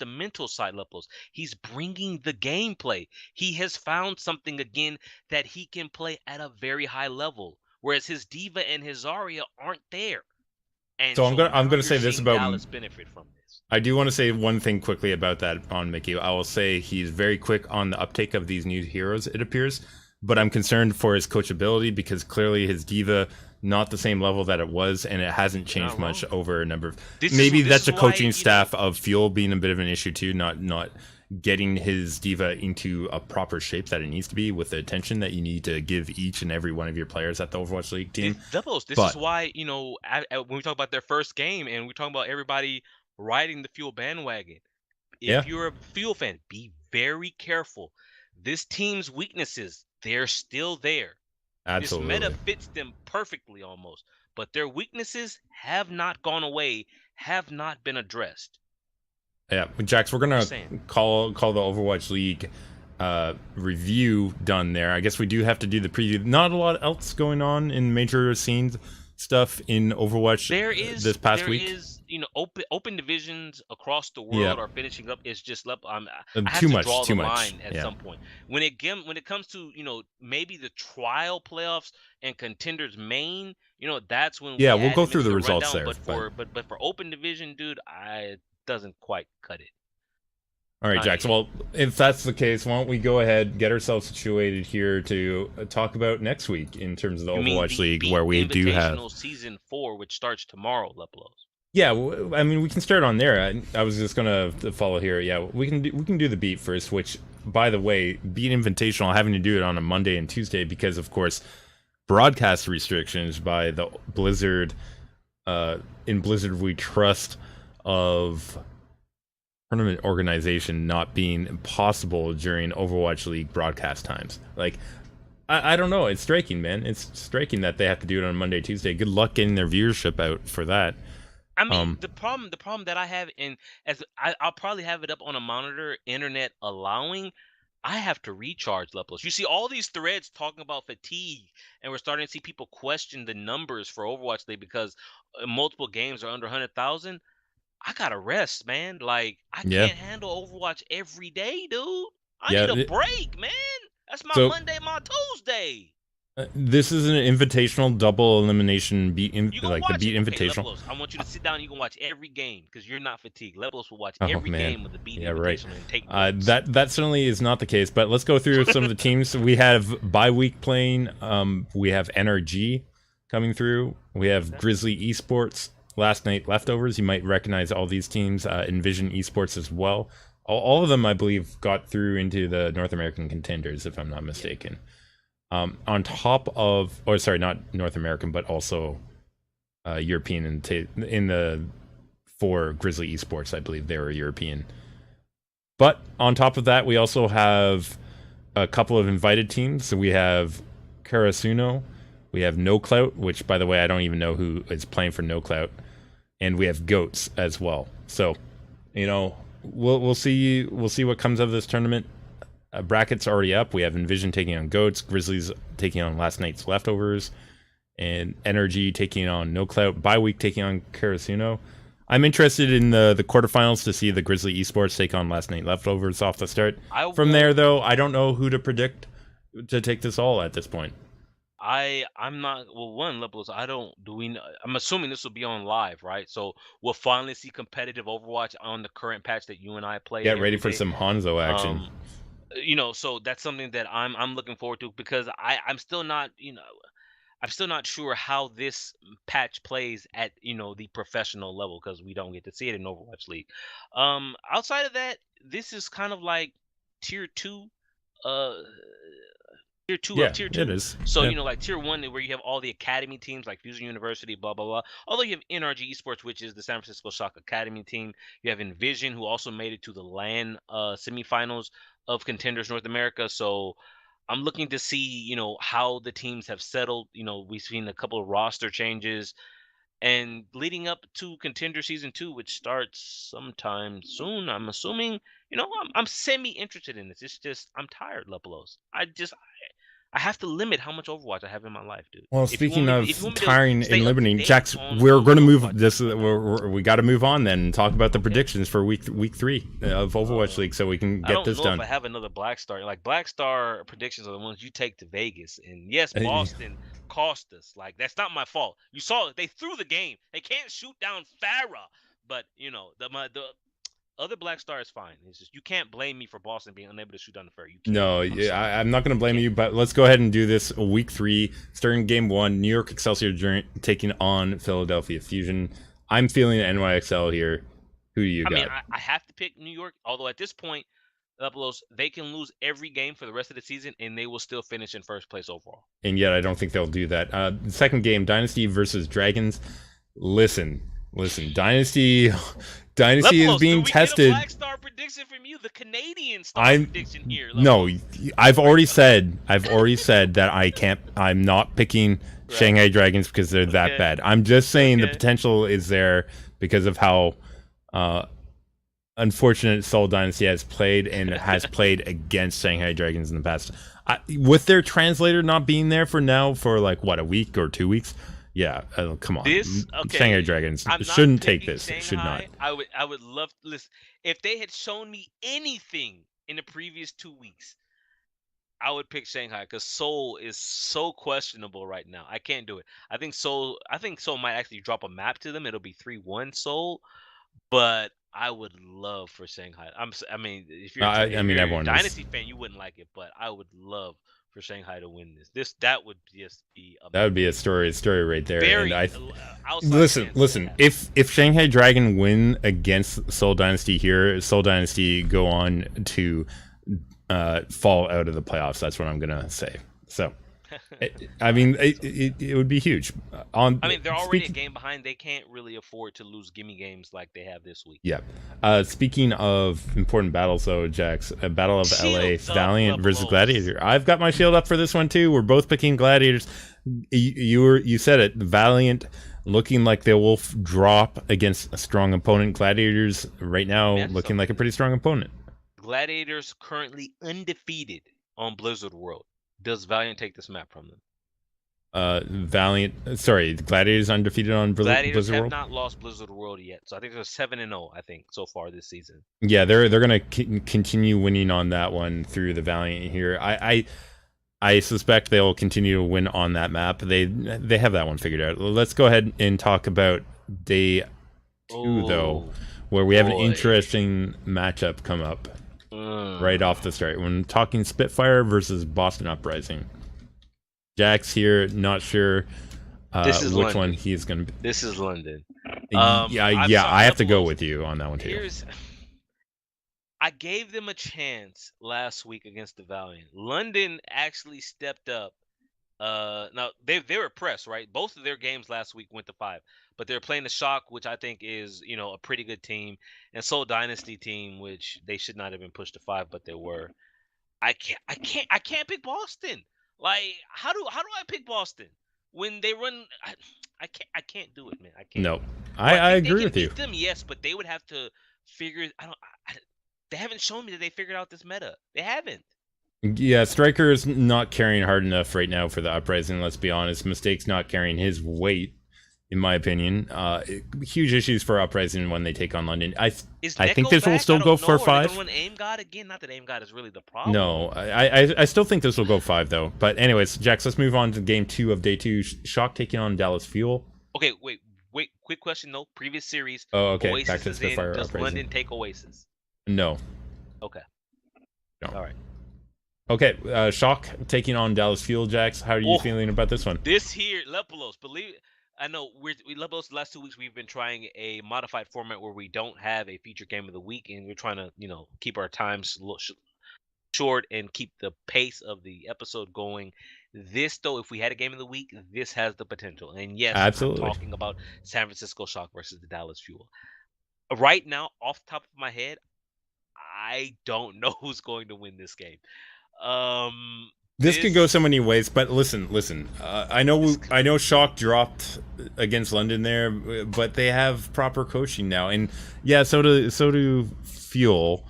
mental side levels. He's bringing the gameplay. He has found something again that he can play at a very high level, whereas his diva and his Zarya aren't there. And So so I'm now gonna you're say this seeing about. Dallas benefit from this. I do want to say one thing quickly about that on Mickey. I will say he's very quick on the uptake of these new heroes, it appears, but I'm concerned for his coachability because clearly his diva not the same level that it was, and it hasn't You're changed not much wrong. over a number of. This Maybe is that's a why, coaching staff of Fuel being a bit of an issue too, not getting his diva into a proper shape that it needs to be with the attention that you need to give each and every one of your players at the Overwatch League team. This is But why, when we talk about their first game and we're talking about everybody riding the Fuel bandwagon, yeah, if you're a Fuel fan, be very careful. This team's weaknesses, they're still there. This meta absolutely. fits them perfectly almost, but their weaknesses have not gone away, have not been addressed. Yeah, Jax, we're gonna Just saying. call the Overwatch League review done there. I guess we do have to do the preview. Not a lot else going on in major scenes stuff in Overwatch this past week. There is, open divisions across the Yeah, world are finishing up. It's just I have too to much, draw too the much. line at Yeah, some point. When it comes to, maybe the trial playoffs and contenders main, that's when yeah, we we'll add go him through into the the results rundown. there. But But for open division, dude, I doesn't quite cut it. all right, Not Jax. yet. Well, if that's the case, why don't we go ahead, get ourselves situated here to talk about next week in terms of the You mean Overwatch the League, Beat where we do have. Invitational Season 4, which starts tomorrow, Lepelos? Yeah, I mean, we can start on there. I was just gonna follow here. Yeah, we can do the beat first. Which, by the way, beat invitational having to do it on a Monday and Tuesday because, of course, broadcast restrictions by the Blizzard. In Blizzard, we trust of tournament organization not being possible during Overwatch League broadcast times. Like, I don't know. It's striking, man. It's striking that they have to do it on Monday, Tuesday. Good luck getting their viewership out for that. I mean, the problem that I have I'll probably have it up on a monitor, internet allowing. I have to recharge levels. You see all these threads talking about fatigue, and we're starting to see people question the numbers for Overwatch League because multiple games are under 100,000. I gotta rest, man. Like I Yeah, can't handle Overwatch every day, dude. I yeah. need a break, man. That's my So Monday, my Tuesday. this is an invitational double elimination beat, You gonna like the watch beat it? Okay, invitational. Levelos. I want you to sit down. You can watch every game because you're not fatigued. Levelos will watch Oh every man, game of the Beat yeah, right. Invitational and take notes. That certainly is not the case. But let's go through some of the teams we have bye week playing. We have NRG coming through. We have Grizzly Esports. Last night leftovers. You might recognize all these teams. Envision Esports as well. All of them, I believe, got through into the North American contenders, if I'm not mistaken. On top of, or sorry, not North American, but also European in the for Grizzly Esports. I believe they were European. But on top of that, we also have a couple of invited teams. So we have Karasuno, we have No Clout, which, by the way, I don't even know who is playing for No Clout, and we have Goats as well. So, we'll see what comes of this tournament. Brackets already up. We have Envision taking on Goats, Grizzlies taking on Last Night's Leftovers, and Energy taking on No Clout, Bye Week taking on Karasuno. I'm interested in the quarterfinals to see the Grizzly Esports take on Last Night Leftovers off the start. From there, though, I don't know who to predict to take this all at this point. I'm not levels. I'm assuming this will be on live, right? So we'll finally see competitive Overwatch on the current patch that you and I play. Get ready for some Hanzo action. So that's something that I'm looking forward to, because I'm still not, I'm still not sure how this patch plays at the professional level, because we don't get to see it in Overwatch League. Outside of that, this is kind of like tier two, uh, tier two Yeah, of tier two. it is. So Yeah. like tier one, where you have all the academy teams like Fusion University, blah blah blah. Although you have NRG Esports, which is the San Francisco Shock Academy team. You have Envision, who also made it to the LAN semifinals of Contenders North America. So I'm looking to see, how the teams have settled. We've seen a couple of roster changes, and leading up to Contender Season 2, which starts sometime soon. I'm assuming, I'm semi interested in this. It's just I'm tired, Lepelos. I have to limit how much Overwatch I have in my life, dude. Well, If you want speaking me, of if you want me to tiring stay and up to limiting, date Jax, on we're going to move Overwatch, this. We got to move on then and talk about the okay. predictions for week 3 of Overwatch League, so we can I get don't this know done. if I have another Black Star. Like, Black Star predictions are the ones you take to Vegas. And yes, Boston cost us. Like, that's not my fault. You saw it. They threw the game. They can't shoot down Farah. But the other Black Star is fine. It's just you can't blame me for Boston being unable to shoot down the Farah. You can't. No, I'm not going to blame you, but let's go ahead and do this. Week 3, starting game 1, New York Excelsior taking on Philadelphia Fusion. I'm feeling NYXL here. Who do you got? I mean, I have to pick New York, although at this point, they can lose every game for the rest of the season, and they will still finish in first place overall. And yet I don't think they'll do that. The second game, Dynasty versus Dragons. Listen, Dynasty is being tested. Black Star prediction from you, the Canadian Star prediction here. No, I've already said that I'm not picking Shanghai Dragons because they're that bad. I'm just saying the potential is there because of how unfortunate Seoul Dynasty has played and has played against Shanghai Dragons in the past. With their translator not being there for like a week or 2 weeks. Yeah, come on. Shanghai Dragons shouldn't take this. Shanghai. Should not. I would love to listen. If they had shown me anything in the previous 2 weeks, I would pick Shanghai, because Seoul is so questionable right now. I can't do it. I think Seoul might actually drop a map to them. It'll be 3-1 Seoul, but I would love for Shanghai. If you're a Dynasty fan, you wouldn't like it, but I would love for Shanghai to win this. That would just be amazing. That would be a story right there. Very, listen. If Shanghai Dragon win against Seoul Dynasty here, Seoul Dynasty go on to fall out of the playoffs. That's what I'm gonna say. So, it would be huge. They're already a game behind. They can't really afford to lose gimme games like they have this week. Yeah. Speaking of important battles, though, Jax, a Battle of LA, Valiant versus Gladiator. I've got my shield up for this one too. We're both picking Gladiators. You said it. Valiant looking like they will drop against a strong opponent. Gladiators right now looking like a pretty strong opponent. Gladiators currently undefeated on Blizzard World. Does Valiant take this map from them? Gladiators undefeated on Blizzard World? Gladiators have not lost Blizzard World yet, so I think they're 7-0. I think so far this season. Yeah, they're gonna continue winning on that one through the Valiant here. I suspect they'll continue to win on that map. They have that one figured out. Let's go ahead and talk about day 2 though, where we have an interesting matchup come up right off the start. When talking Spitfire versus Boston Uprising. Jack's here, not sure which London. one he's going to be. This is London. I have to go with you on that one too. I gave them a chance last week against the Valiant. London actually stepped up Now they were pressed, right? Both of their games last week went to 5, but they're playing the Shock, which I think is a pretty good team, and Soul Dynasty team, which they should not have been pushed to 5, but they were. I can't pick Boston. Like how do I pick Boston when they run? I can't do it, man. I can't. No, Do I I think they agree can with you. beat them? Yes, but they would have to figure. I don't. They haven't shown me that they figured out this meta. They haven't. Yeah, Striker is not carrying hard enough right now for the uprising. Let's be honest. Mistake's not carrying his weight, in my opinion. Huge issues for uprising when they take on London. Is I think Neko this will back? I still go don't for know. Are they gonna 5. run Aim God again? Not that Aim God is really the problem. No, I still think this will go 5 though. But anyways, Jax, let's move on to game 2 of day 2. Shock taking on Dallas Fuel. Okay, wait. Quick question though. Previous series, Oh, okay. Back Oasis to is in. Spitfire Does uprising. London take Oasis? No, Okay. no. All right. Okay, Shock taking on Dallas Fuel. Jax, how are you Oh, feeling about this one? this here, Lepelos. I know we Lepelos. The last 2 weeks we've been trying a modified format where we don't have a feature game of the week, and we're trying to keep our times short and keep the pace of the episode going. This though, if we had a game of the week, this has the potential. And yes, I'm Absolutely. talking about San Francisco Shock versus the Dallas Fuel. Right now, off the top of my head, I don't know who's going to win this game. This could go so This many ways, but listen. this I know Shock dropped against London there, but they have proper coaching now, and yeah, so do Fuel.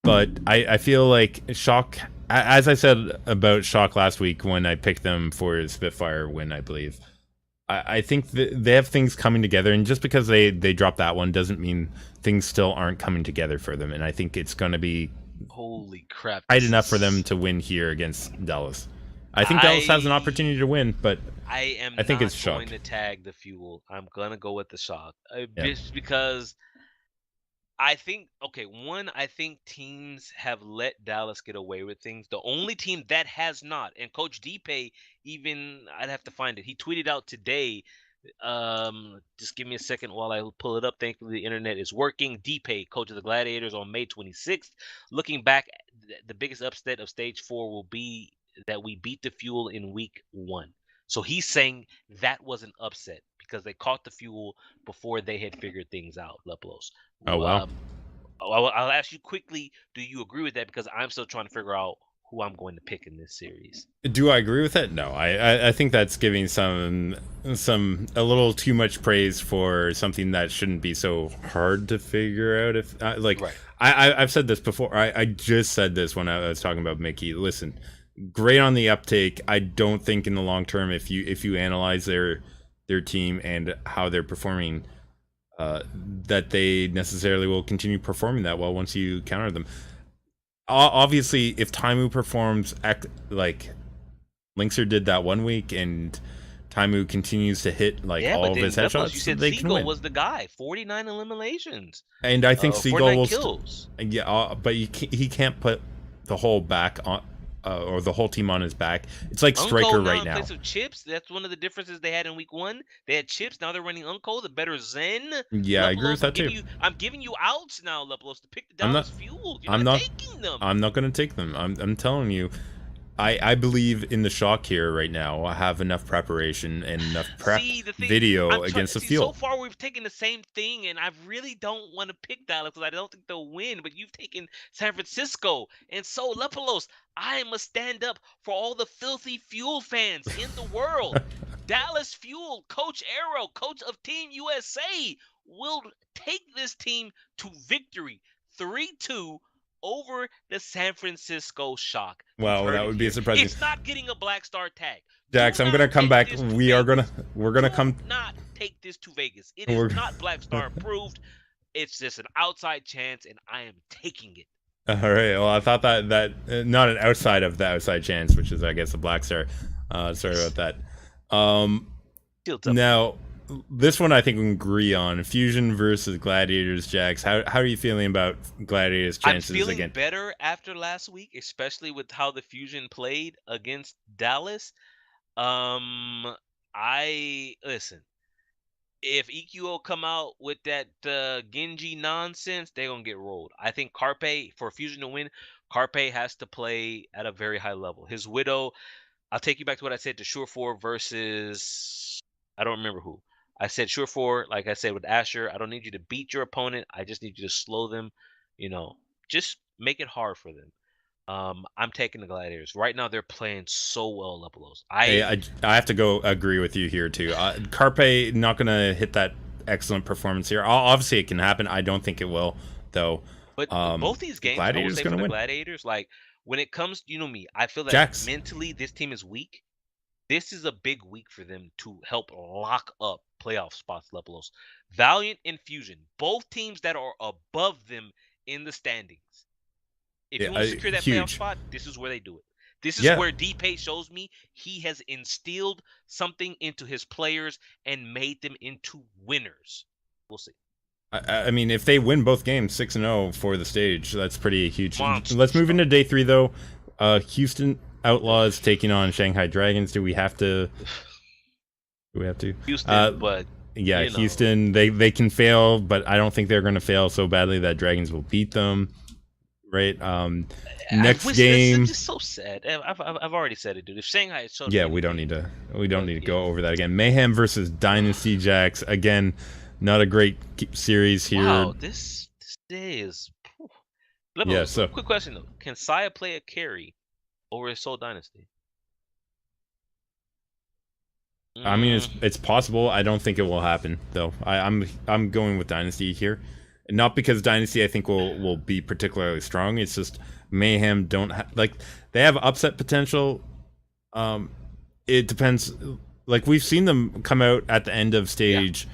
But I feel like Shock, as I said about Shock last week when I picked them for his Spitfire win, I believe. I think they have things coming together, and just because they dropped that one doesn't mean things still aren't coming together for them. And I think it's going to be holy crap! tight This enough for them is to win here against Dallas. I think Dallas has an I opportunity to win, but I am I think not it's going Shock. to tag the Fuel. I'm gonna go with the Shock. Yeah, Just because I think okay, one, I think teams have let Dallas get away with things. The only team that has not, and Coach Depe even I'd have to find it. He tweeted out today. Just give me a second while I pull it up. Thankfully, the internet is working. Depe, coach of the Gladiators, on May 26th. Looking back, the biggest upset of Stage 4 will be that we beat the Fuel in Week 1. So he's saying that was an upset because they caught the Fuel before they had figured things out. Leplos. oh wow. I'll ask you quickly, do you agree with that? Because I'm still trying to figure out who I'm going to pick in this series. Do I agree with it? No, I think that's giving a little too much praise for something that shouldn't be so hard to figure out. If like Right. I've said this before. I just said this when I was talking about Mickey. Listen, great on the uptake. I don't think in the long term, if you analyze their team and how they're performing, that they necessarily will continue performing that well once you counter them. Obviously, if Taimu performs like Linkser did that one week, and Taimu continues to hit like Yeah, all but of then his Leplos, you headshots, said they can Seagull win. was the guy. 49 eliminations. And I think Seagull 49 will. kills. Yeah, but he can't put the whole back on, or the whole team on his back. It's like Unco Striker now right in now. place of Chips. That's one of the differences they had in Week 1. They had Chips. Now they're running Unco, the better Zen. Yeah, I agree with Leplos, that too. I'm giving you outs now, Leplos, to pick the I'm not. Dallas Fuel. You're I'm not not. taking them. I'm not going to take them. I'm telling you. I believe in the Shock here right now. I have enough preparation and enough prep See, the thing, video I'm trying. against the See, so Fuel. far we've taken the same thing, and I really don't want to pick Dallas because I don't think they'll win. But you've taken San Francisco, and so Lepelos, I must stand up for all the filthy Fuel fans in the world. Dallas Fuel, Coach Arrow, coach of Team USA, will take this team to victory, 3-2 over the San Francisco Shock. You've Wow, heard that it would be here. surprising. It's not getting a Black Star tag. Do Jax, I'm gonna not come take back. this to Vegas. We're gonna Do come. not take this to Vegas. It is We're not Black Star approved. It's just an outside chance, and I am taking it. all right. Well, I thought that not an outside of the outside chance, which is I guess a black star. Sorry about that. Shields up. Now this one I think we can agree on: Fusion versus Gladiators. Jax, how are you feeling about Gladiators' I'm chances feeling again? better after last week, especially with how the Fusion played against Dallas. Um, I listen. If EQO come out with that Genji nonsense, they're gonna get rolled. I think Carpe, for Fusion to win, Carpe has to play at a very high level. His Widow, I'll take you back to what I said to Sure 4 versus I don't remember who. I said Sure 4, like I said with Asher, I don't need you to beat your opponent. I just need you to slow them, you know, just make it hard for them. I'm taking the Gladiators. Right now they're playing so well, Lepelos. I have to go agree with you here too. Carpe not gonna hit that excellent performance here. Obviously, it can happen. I don't think it will though. But both these games, I will Gladiators say for gonna the win. Gladiators, like when it comes, you know me, I feel that Jax. mentally this team is weak. This is a big week for them to help lock up playoff spots, Lepelos. Valiant and Fusion, both teams that are above them in the standings. If Yeah, you want to secure that playoff huge. spot, this is where they do it. This is Yeah, where D-Pay shows me he has instilled something into his players and made them into winners. We'll see. I mean, if they win both games, 6-0 for the stage, that's pretty huge. Monster Let's move stuff. into day 3 though. Houston Outlaws taking on Shanghai Dragons. Do we have to? Do we have to? Houston, but Yeah, you know, Houston. They can fail, but I don't think they're going to fail so badly that Dragons will beat them. Right. I Next wish this is game. just so sad. I've already said it, dude. If Shanghai had shown me Yeah, we don't anything, need to. We don't but need to yeah. go over that again. Mayhem versus Dynasty Jacks. Again, not a great series here. Wow, this day is. Yeah. Lebelos, So quick question though: can Saya play a carry over his Soul Dynasty? I mean, Mm, it's possible. I don't think it will happen though. I'm going with Dynasty here, not because Dynasty I think will be particularly strong. It's just Mayhem don't like they have upset potential. Um, it depends. Like we've seen them come out at the yeah. end of stage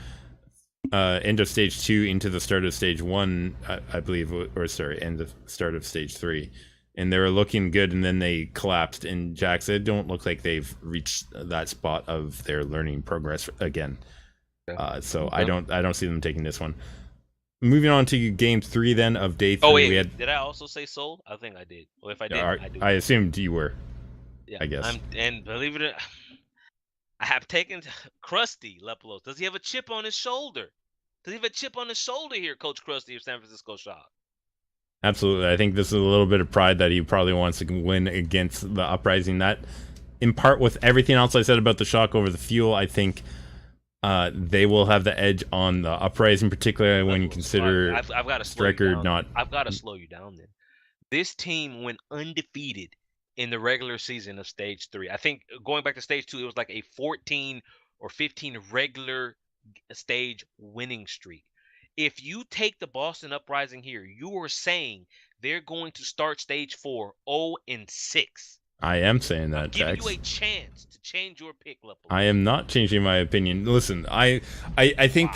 2 into the start of stage 1, I believe, or sorry, end of start of stage 3, and they were looking good, and then they collapsed. And Jax, it don't look like they've reached that spot of their learning progress again. Okay. So Okay. I don't see them taking this one. Moving on to game 3 then of day Oh 3, wait, we had. did I also say Soul? I think I did. Or if I didn't, I do I now. assumed you were. Yeah, I guess. and believe it or not, I have taken Krusty Lepelos. Does he have a chip on his shoulder? Does he have a chip on his shoulder here, Coach Krusty of San Francisco Shock? Absolutely. I think this is a little bit of pride that he probably wants to win against the Uprising. That, in part with everything else I said about the Shock over the Fuel, I think they will have the edge on the Uprising, particularly when you consider I've got to slow you Striker down. not. I've got to slow you down then. This team went undefeated in the regular season of stage 3. I think going back to stage 2, it was like a 14 or 15 regular stage winning streak. If you take the Boston Uprising here, you are saying they're going to start stage 4 0-6. I am saying I'm that, giving you a Jax. chance to change your pick, I Lepelos. am not changing my opinion. Listen, I think.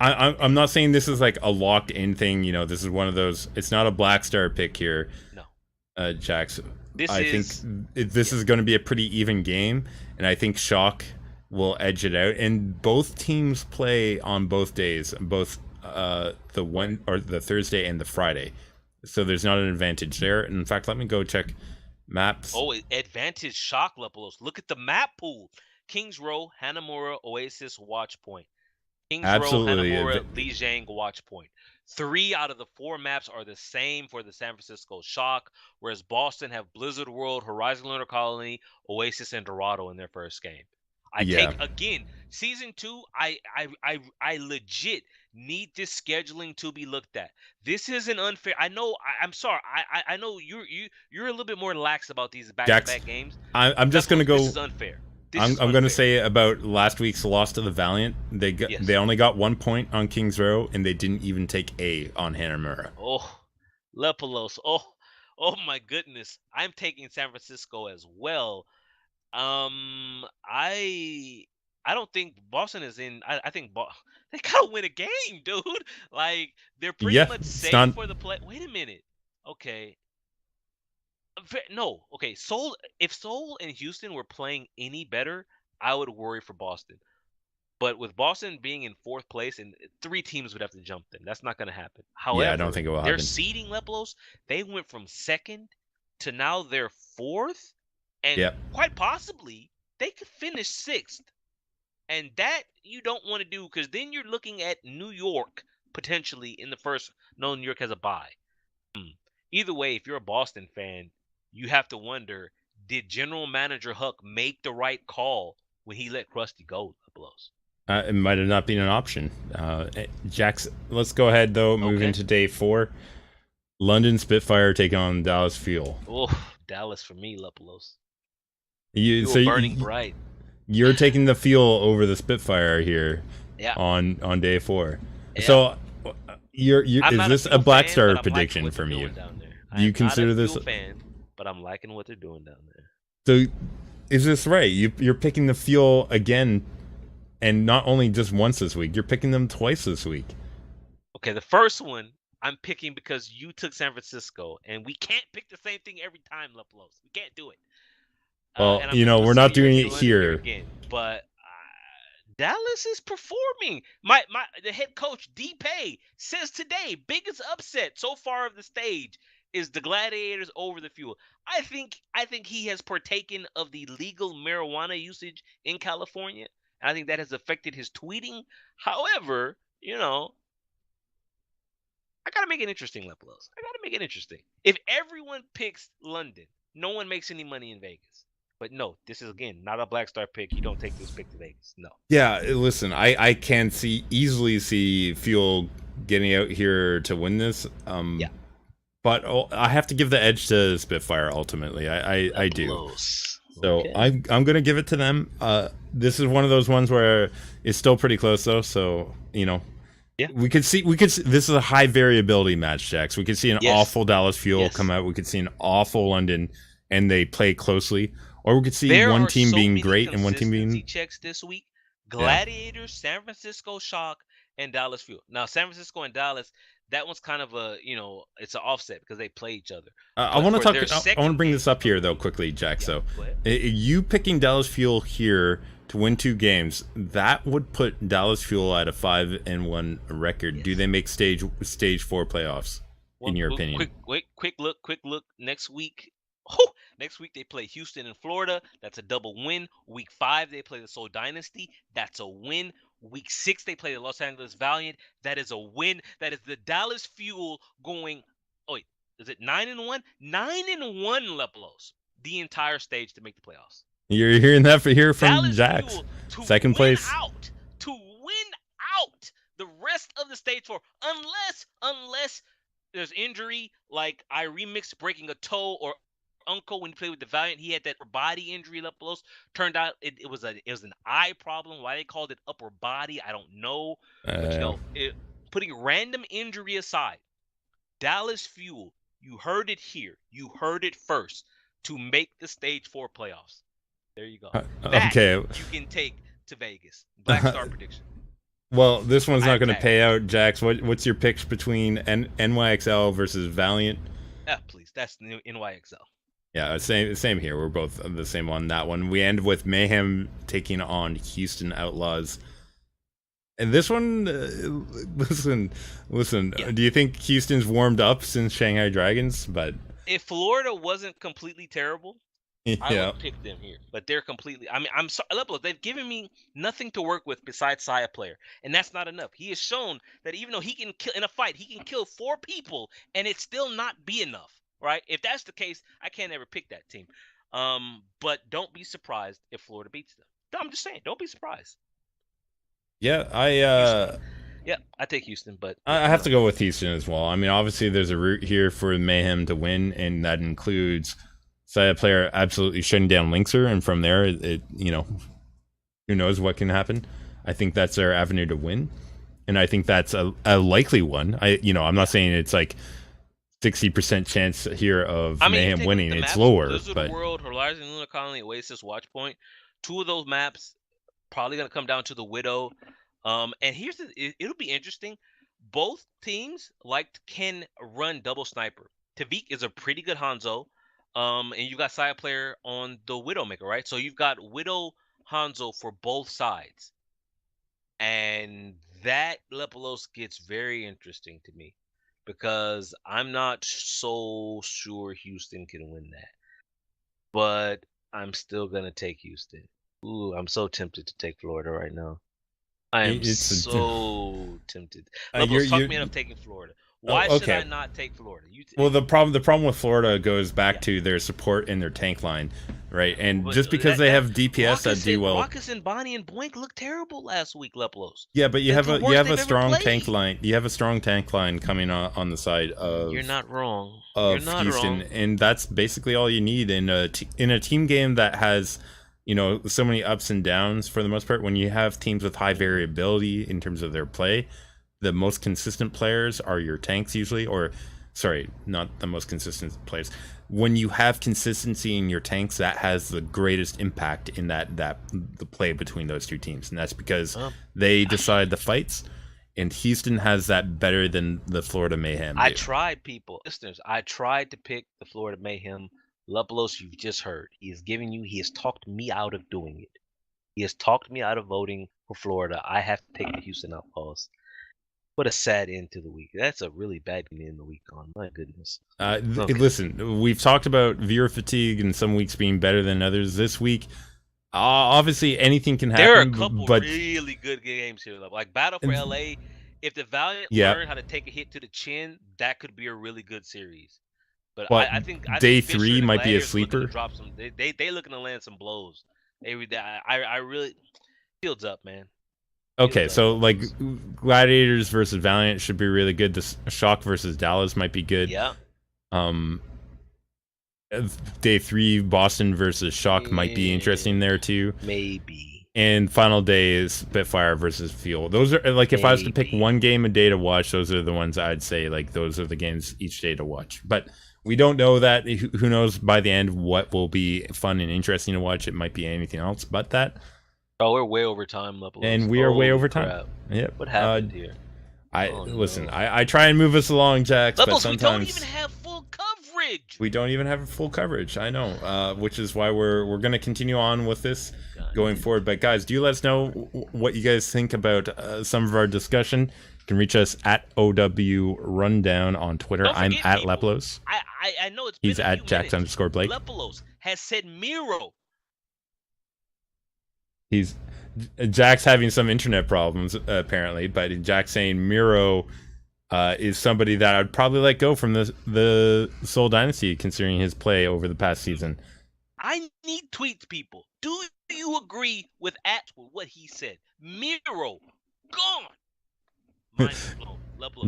Wow. I'm not saying this is like a locked in thing. You know, this is one of those. It's not a black star pick here, No. Jax. This I think is this yeah. is going to be a pretty even game, and I think Shock will edge it out. And both teams play on both days, both the Right. one or the Thursday and the Friday. So there's not an advantage there. In fact, let me go check maps. Oh, advantage shock Lepelos. Look at the map pool. Kings Row, Hanamura, Oasis, Watch Point. Kings Row, Absolutely, Hanamura, Lijiang, Watch Point. 3 out of the 4 maps are the same for the San Francisco Shock, whereas Boston have Blizzard World, Horizon Lunar Colony, Oasis, and Dorado in their first game. I yeah. take again season 2. I legit need this scheduling to be looked at. This isn't unfair. I know. I'm sorry. I know you're a little bit more lax about these back to Jax, back games. I'm just gonna Lepelos, this go. is unfair. This is I'm gonna unfair. say about last week's loss to the Valiant. They Yes. only got 1 point on Kings Row, and they didn't even take A on Hanamura. Oh, Lepelos. Oh my goodness. I'm taking San Francisco as well. I don't think Boston is in. I think they gotta win a game, dude. Like they're pretty Yeah, much it's safe not. for the play. Wait a minute. Okay. No. Okay. Seoul. If Seoul and Houston were playing any better, I would worry for Boston. But with Boston being in 4th place, and 3 teams would have to jump them, that's not going to happen. Yeah, I don't However, think it will their happen. seeding Lepelos, they went from 2nd to now they're 4th, and Yeah, quite possibly they could finish 6th. And that you don't want to do because then you're looking at New York potentially in the first. No, New York has a bye. Hmm. Either way, if you're a Boston fan, you have to wonder did General Manager Huck make the right call when he let Krusty go? Blows. It might have not been an option. Jax, let's go ahead though. Move Okay. into day 4. London Spitfire take on Dallas Fuel. Oh, Dallas for me, Lupulos. You You so were burning bright. you're taking the Fuel over the Spitfire here Yeah. on day 4. Yeah. So you're I'm is not this a a Fuel Black fan, Star but I'm liking prediction what they're from you? doing down there. Do I you am not a consider this? Fuel fan, but I'm liking what they're doing down there. So is this right? You're picking the Fuel again, and not only just once this week. You're picking them twice this week. Okay, the first one I'm picking because you took San Francisco, and we can't pick the same thing every time, Lupulos. We can't do it. Well, And I'm gonna we're pursue not doing it your London here here. again, but Dallas is performing. The head coach D Pay says today biggest upset so far of the stage is the Gladiators over the Fuel. I think he has partaken of the legal marijuana usage in California. I think that has affected his tweeting. However, I gotta make it interesting, Lepelos. I gotta make it interesting. If everyone picks London, no one makes any money in Vegas. But no, this is again not a Black Star pick. You don't take this pick to Vegas. No. Yeah, listen, I can easily see Fuel getting out here to win this. Yeah. But I have to give the edge to Spitfire ultimately. I do. Close. So Okay. I'm gonna give it to them. This is one of those ones where it's still pretty close though. So Yeah. we could see this is a high variability match, Jax. We could see an Yes. awful Dallas Fuel Yes. come out. We could see an awful London, and they play closely. Or we could see There one are team so being many great and one team consistency being checks this week. Gladiators, San Francisco Shock, and Dallas Fuel. Now, San Francisco and Dallas, that one's kind of it's an offset because they play each other. I But want to for talk. their I want to second bring game- this up here though quickly, Jack. Yeah, So, go ahead. you picking Dallas Fuel here to win 2 games, that would put Dallas Fuel at a 5-1 record. Yes. Do they make stage 4 playoffs? In your opinion? Quick look. Next week, next week they play Houston and Florida. That's a double win. Week 5 they play the Seoul Dynasty. That's a win. Week 6 they play the Los Angeles Valiant. That is a win. That is the Dallas Fuel going. Oh wait, is it 9-1? 9-1 Lepelos. The entire stage to make the playoffs. You're hearing that here from Dallas Jax. Fuel to Second win place. out. To win out the rest of the stage 4, unless there's injury, like I remixed breaking a toe, or Uncle when he played with the Valiant, he had that upper body injury. Lepelos turned out it was an eye problem. Why they called it upper body, I don't know. But putting random injury aside, Dallas Fuel, you heard it here. You heard it first to make the stage 4 playoffs. There you go. Okay. You can take to Vegas. Black Star prediction. Well, this one's not going to tagged. pay out, Jax. What's your picks between NYXL versus Valiant? Please, that's NYXL. Yeah, same here. We're both the same on that one. We end with Mayhem taking on Houston Outlaws. And this one, listen. Yeah. Do you think Houston's warmed up since Shanghai Dragons? But if Florida wasn't completely terrible, I yeah, would pick them here. But they're completely. I mean, I'm sorry, Lepelos, they've given me nothing to work with besides Saya Player, and that's not enough. He has shown that even though he can kill in a fight, he can kill 4 people, and it still not be enough. Right? If that's the case, I can't ever pick that team. But don't be surprised if Florida beats them. I'm just saying, don't be surprised. yeah. I take Houston, but I have to go with Houston as well. I mean, obviously, there's a route here for Mayhem to win, and that includes Saya Player absolutely shutting down Linkser, and from there, who knows what can happen. I think that's their avenue to win, and I think that's a likely one. I'm not saying it's like 60% chance here of Mayhem winning. It's lower, Blizzard but World, Horizon, Lunar Colony, Oasis, Watchpoint. 2 of those maps probably gonna come down to the Widow. And it'll be interesting. Both teams can run double sniper. Tavik is a pretty good Hanzo. And you got Saya Player on the Widowmaker, right? So you've got Widow Hanzo for both sides. And that Lepelos gets very interesting to me because I'm not so sure Houston can win that. But I'm still gonna take Houston. Ooh, I'm so tempted to take Florida right now. I am so tempted. Lepelos, talk me into taking Florida. Why should I Okay. not take Florida? Well, the problem with Florida goes back to their support and their tank line, right? And But just because that they that have DPS that Raucus do and well. Raucus and Bonnie and Boink looked terrible last week, Leplos. Yeah, but That's the you worst have a they've ever strong tank played. line. You have a strong tank line coming on the side You're not wrong. You're of not Houston, wrong. and that's basically all you need in a team game that has, so many ups and downs for the most part. When you have teams with high variability in terms of their play, the most consistent players are your tanks usually, or sorry, not the most consistent players. When you have consistency in your tanks, that has the greatest impact in that the play between those two teams, and that's because they decide the fights. And Houston has that better than the Florida Mayhem I do. tried, people, listeners. I tried to pick the Florida Mayhem. Leplos, you've just heard. He has talked me out of doing it. He has talked me out of voting for Florida. I have to take the Houston Outlaws. What a sad end to the week. That's a really bad end in the week on. My goodness. Okay. Listen, we've talked about viewer fatigue and some weeks being better than others. This week, obviously anything can happen. There are a couple but really good games here, like Battle for LA. If the Valiant yeah, learn how to take a hit to the chin, that could be a really good series. But but I think day Fisher 3 and the might be a Gladiators looking to sleeper. drop some. They looking to land some blows. I really Fields up, man. Okay, Fields so up. like Gladiators versus Valiant should be really good. The Shock versus Dallas might be good. Yeah. Day 3 Boston versus Shock might be interesting there too. Maybe. And final day is Spitfire versus Fuel. Those are like, if I was to pick one game a day to watch, those are the ones I'd say, like, those are the games each day to watch. But we don't know that. Who knows by the end what will be fun and interesting to watch? It might be anything else but that. Oh, we're way over time, Leplos. And we are way over time. Crap. Yep. What happened here? Listen. I try and move us along, Jax, but Leplos, sometimes we don't even have full coverage. we don't even have full coverage. I know, which is why we're going to continue on with this going forward. But guys, do let us know what you guys think about some of our discussion. You can reach us at OW Rundown on Twitter. I'm at Leplos. I know it's He's been at Jax_Blake. Leplos has said Miro. He's Jack's having some internet problems apparently, but Jack's saying Miro is somebody that I'd probably let go from the Seoul Dynasty, considering his play over the past season. I need tweets, people. Do you agree with Atwood what he said? Miro gone.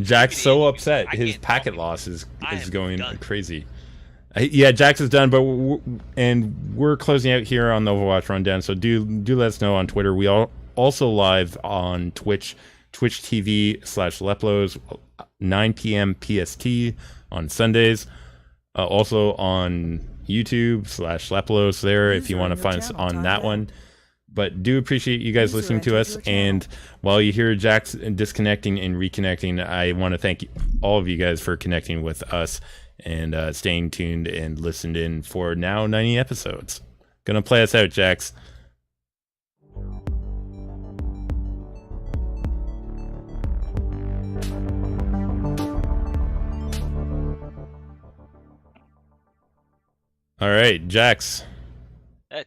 Jack's so upset. His packet loss is going crazy. Yeah, Jax is done, but we're closing out here on the Overwatch Rundown. So do let us know on Twitter. We are also live on Twitch TV/Leplos, 9 p.m. PST on Sundays. Also on YouTube/Leplos there if you want to find us on that one. But do appreciate you guys listening to us. And while you hear Jax disconnecting and reconnecting, I want to thank all of you guys for connecting with us and staying tuned and listened in for now 90 episodes. Gonna play us out, Jax. All right, Jax.